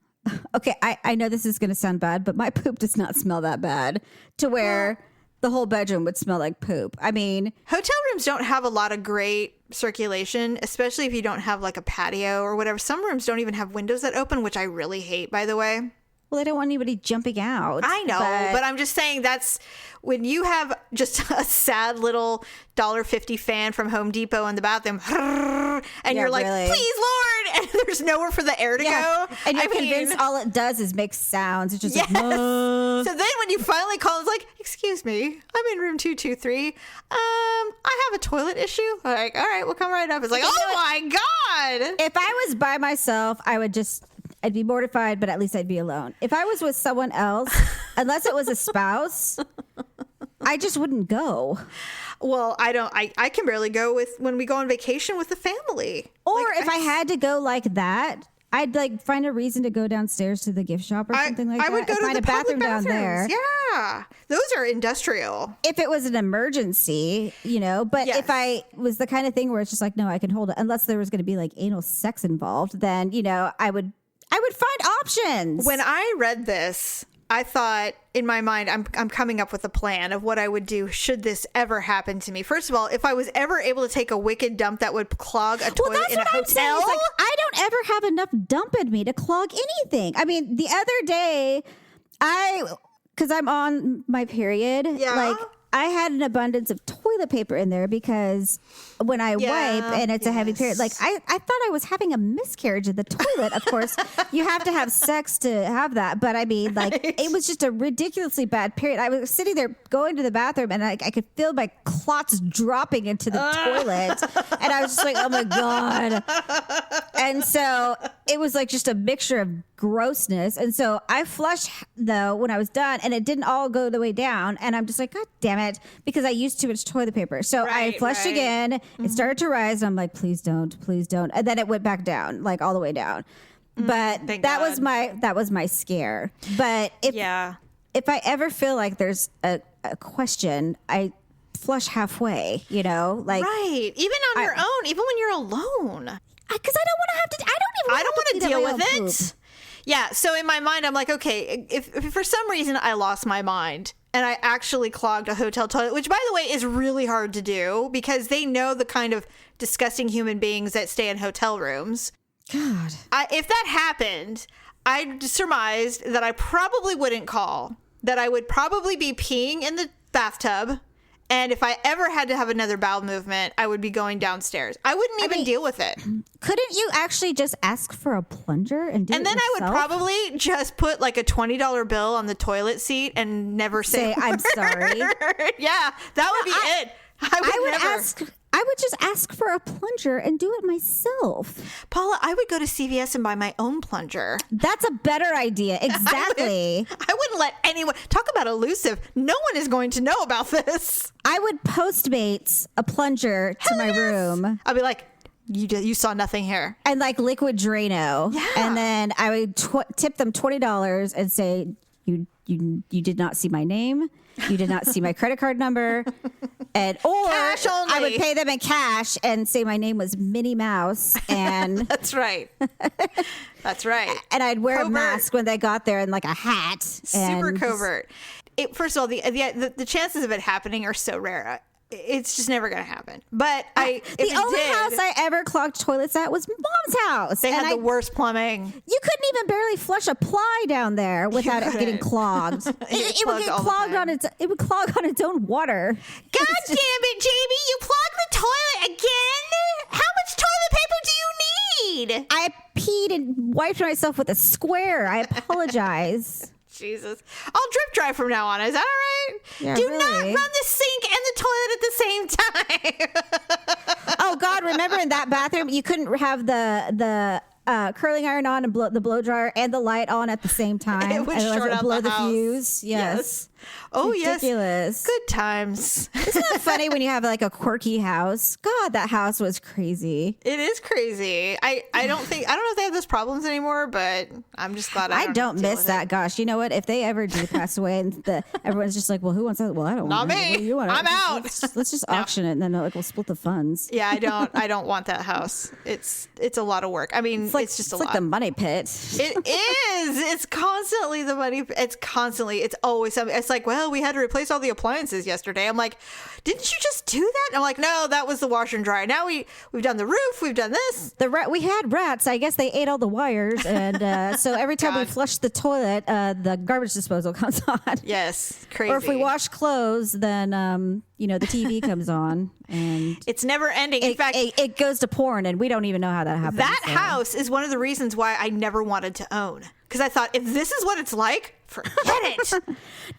Okay, I know this is going to sound bad, but my poop does not smell that bad to where the whole bedroom would smell like poop. I mean, hotel rooms don't have a lot of great circulation, especially if you don't have like a patio or whatever. Some rooms don't even have windows that open, which I really hate, by the way. Well, I don't want anybody jumping out. I know, but I'm just saying that's when you have just a sad little $1.50 fan from Home Depot in the bathroom, and you're like, really? Please, Lord, and there's nowhere for the air to go. And you're convinced all it does is make sounds. It's just like, so then when you finally call, it's like, excuse me, I'm in room 223. I have a toilet issue. Like, all right, we'll come right up. It's like, oh my God. If I was by myself, I'd be mortified, but at least I'd be alone. If I was with someone else, unless it was a spouse, I just wouldn't go. Well, I can barely go when we go on vacation with the family. Or like, if I had to go like that, I'd like find a reason to go downstairs to the gift shop or something like that. I would go to find the a bathroom down there. Yeah. Those are industrial. If it was an emergency, you know, but if I was the kind of thing where it's just like, no, I can hold it, unless there was going to be like anal sex involved, then, you know, I would find options. When I read this, I thought in my mind, I'm coming up with a plan of what I would do should this ever happen to me. First of all, if I was ever able to take a wicked dump that would clog a toilet in a hotel. Like, I don't ever have enough dump in me to clog anything. I mean, the other day, because I'm on my period, like I had an abundance of toilet paper in there because when I wipe and it's a heavy period, like I thought I was having a miscarriage in the toilet. Of course, you have to have sex to have that. But I mean, like it was just a ridiculously bad period. I was sitting there going to the bathroom and I could feel my clots dropping into the toilet. And I was just like, oh my God. And so it was like just a mixture of grossness. And so I flushed though when I was done and it didn't all go the way down. And I'm just like, God damn it, because I used too much toilet paper. So I flushed again. It started to rise. And I'm like, please don't. And then it went back down, like all the way down. But that was my scare. But if I ever feel like there's a question, I flush halfway, you know, like even on your own, even when you're alone. Because I don't want to have to. I don't want to deal with it. Yeah. So in my mind, I'm like, okay, if for some reason I lost my mind and I actually clogged a hotel toilet, which by the way is really hard to do because they know the kind of disgusting human beings that stay in hotel rooms. God. If that happened, I surmised that I probably wouldn't call, that I would probably be peeing in the bathtub. And if I ever had to have another bowel movement, I would be going downstairs. I wouldn't even deal with it. Couldn't you actually just ask for a plunger and do it yourself? And then I would probably just put like a $20 bill on the toilet seat and never say I'm sorry. Yeah, that would be it. I would just ask for a plunger and do it myself. Paula, I would go to CVS and buy my own plunger. That's a better idea. Exactly. I wouldn't let anyone talk about elusive. No one is going to know about this. I would Postmates a plunger to my room. I'd be like, you saw nothing here. And like liquid Drano. Yeah. And then I would tip them $20 and say, you did not see my name. You did not see my credit card number. Or cash only. I would pay them in cash and say my name was Minnie Mouse. And that's right. That's right. And I'd wear a mask when they got there and like a hat. Super covert. First of all, the chances of it happening are so rare. It's just never going to happen. But the only house I ever clogged toilets at was Mom's house. They had the worst plumbing. You couldn't even barely flush a ply down there without it getting clogged. It would get clogged on its. It would clog on its own water. God damn it, Jamie! You plugged the toilet again. How much toilet paper do you need? I peed and wiped myself with a square. I apologize. Jesus. I'll drip dry from now on. Is that all right? Yeah, Do really. not run the sink and the toilet at the same time. Oh, God. Remember in that bathroom, you couldn't have the curling iron on and the blow dryer and the light on at the same time. It would short out blow the house. Fuse. Yes. Oh, ridiculous. Yes. Good times. Isn't that funny when you have like a quirky house? God, that house was crazy. It is crazy. I don't know if they have those problems anymore, but I'm just glad I don't miss that. Gosh, you know what? If they ever do pass away and everyone's just like, well, who wants that? Well, I don't want it. Not me. You want I'm out. Let's just auction it and then we'll split the funds. Yeah, I don't want that house. It's a lot of work. I mean, it's just a lot. It's like the money pit. It is. It's constantly the money. It's always something. It's like, well, we had to replace all the appliances yesterday. I'm like, didn't you just do that? And I'm like, no, that was the washer and dryer. Now we've done the roof. We've done this. We had rats. I guess they ate all the wires. And so every time we flush the toilet, the garbage disposal comes on. Yes. Crazy. Or if we wash clothes, then, the TV comes on. And it's never ending. In fact, it goes to porn and we don't even know how that happens. That house is one of the reasons why I never wanted to own. Because I thought, if this is what it's like, forget it.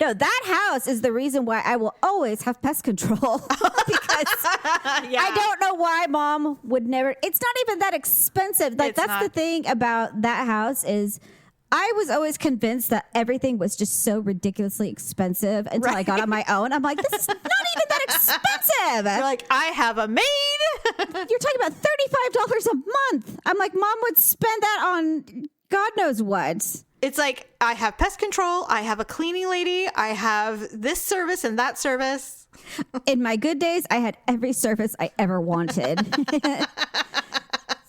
No, that house is the reason why I will always have pest control. Because I don't know why Mom would never. It's not even that expensive. Like that's the thing about that house is I was always convinced that everything was just so ridiculously expensive until I got on my own. I'm like, this is not even that expensive. You're like, I have a maid. You're talking about $35 a month. I'm like, Mom would spend that on God knows what. It's like, I have pest control. I have a cleaning lady. I have this service and that service. In my good days, I had every service I ever wanted.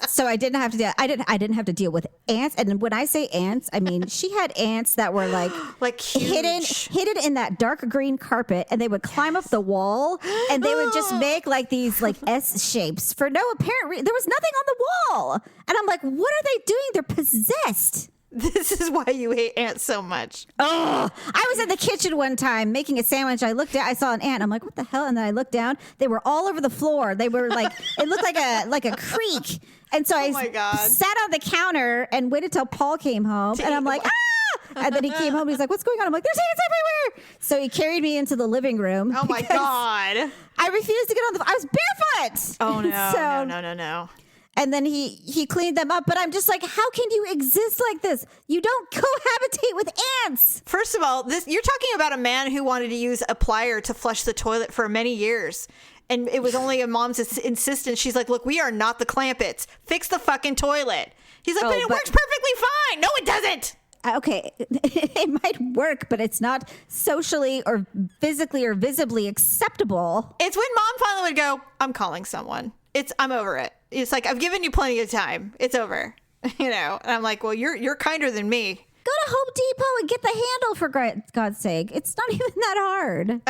So I didn't have to. I didn't have to deal with ants. And when I say ants, I mean she had ants that were like huge. hidden in that dark green carpet, and they would climb up the wall, and they would just make like these like S shapes for no apparent reason. There was nothing on the wall, and I'm like, what are they doing? They're possessed. This is why you hate ants so much. Oh, I was in the kitchen one time making a sandwich. I looked I saw an ant. I'm like, what the hell? And then I looked down. They were all over the floor. They were like, it looked like a creek. And so I sat on the counter and waited till Paul came home. And I'm like, ah! And then he came home. He's like, what's going on? I'm like, there's ants everywhere. So he carried me into the living room. Oh my God. I refused to get on I was barefoot. Oh no, no. And then he cleaned them up. But I'm just like, how can you exist like this? You don't cohabitate with ants. First of all, you're talking about a man who wanted to use a plier to flush the toilet for many years. And it was only a Mom's insistence. She's like, look, we are not the Clampets. Fix the fucking toilet. He's like, but it works perfectly fine. No, it doesn't. Okay, it might work, but it's not socially or physically or visibly acceptable. It's when Mom finally would go, I'm calling someone. I'm over it. It's like, I've given you plenty of time. It's over. And I'm like, well, you're kinder than me. Go to Home Depot and get the handle, for God's sake. It's not even that hard.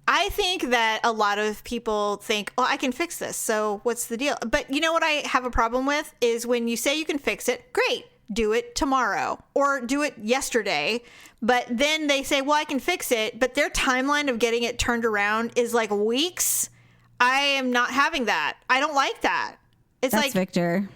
I think that a lot of people think, oh, I can fix this. So what's the deal? But you know what I have a problem with is when you say you can fix it, great, do it tomorrow or do it yesterday. But then they say, well, I can fix it. But their timeline of getting it turned around is like weeks. I am not having that. I don't like that. It's That's like Victor.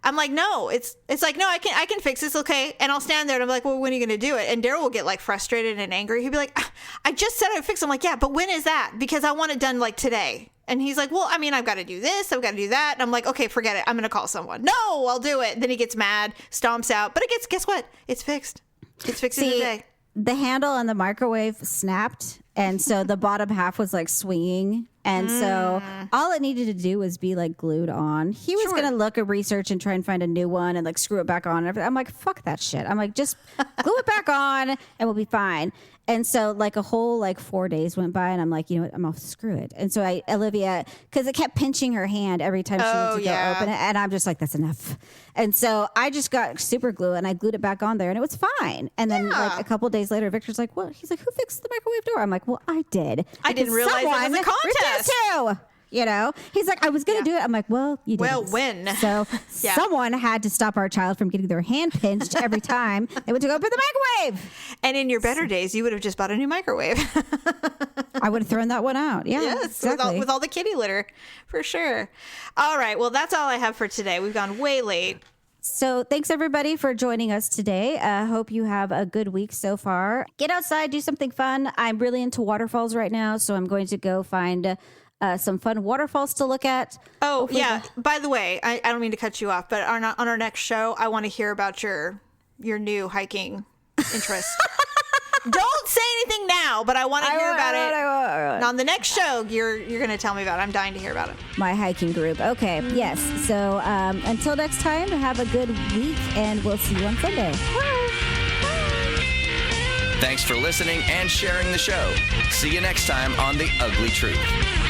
I'm like, no, it's like, no, I can fix this, okay? And I'll stand there and I'm like, well, when are you going to do it? And Daryl will get like frustrated and angry. He'll be like, I just said I would fix it. I'm like, yeah, but when is that? Because I want it done like today. And he's like, well, I mean, I've got to do this, I've got to do that. And I'm like, okay, forget it. I'm going to call someone. No, I'll do it. Then he gets mad, stomps out. But guess what? It's fixed. It's fixed in a day. The handle on the microwave snapped, and so the bottom half was like swinging, and so all it needed to do was be like glued on. He was gonna look at research and try and find a new one and like screw it back on and everything. I'm like, fuck that shit. I'm like, just glue it back on and we'll be fine. And so like a whole like 4 days went by and I'm like, you know what, I'm off, screw it. And so Olivia, because it kept pinching her hand every time she went to go open it. And I'm just like, that's enough. And so I just got super glue and I glued it back on there and it was fine. And then like a couple days later, Victor's like, well, he's like, who fixed the microwave door? I'm like, well, I did. I didn't realize it was a contest. You know, he's like, I was going to do it. I'm like, well, you didn't. Well, when? So someone had to stop our child from getting their hand pinched every time they went to go open the microwave. And in your better days, you would have just bought a new microwave. I would have thrown that one out. Yeah, yes, exactly. with all the kitty litter, for sure. All right. Well, that's all I have for today. We've gone way late. So thanks, everybody, for joining us today. Hope you have a good week so far. Get outside, do something fun. I'm really into waterfalls right now, so I'm going to go find some fun waterfalls to look at. Oh, hopefully yeah. By the way, I don't mean to cut you off, but on our next show, I want to hear about your new hiking interest. Don't say anything now, but I want to hear about it. I won't. On the next show, you're going to tell me about it. I'm dying to hear about it. My hiking group. Okay. Yes. So until next time, have a good week, and we'll see you on Sunday. Bye. Thanks for listening and sharing the show. See you next time on The Uglee Truth.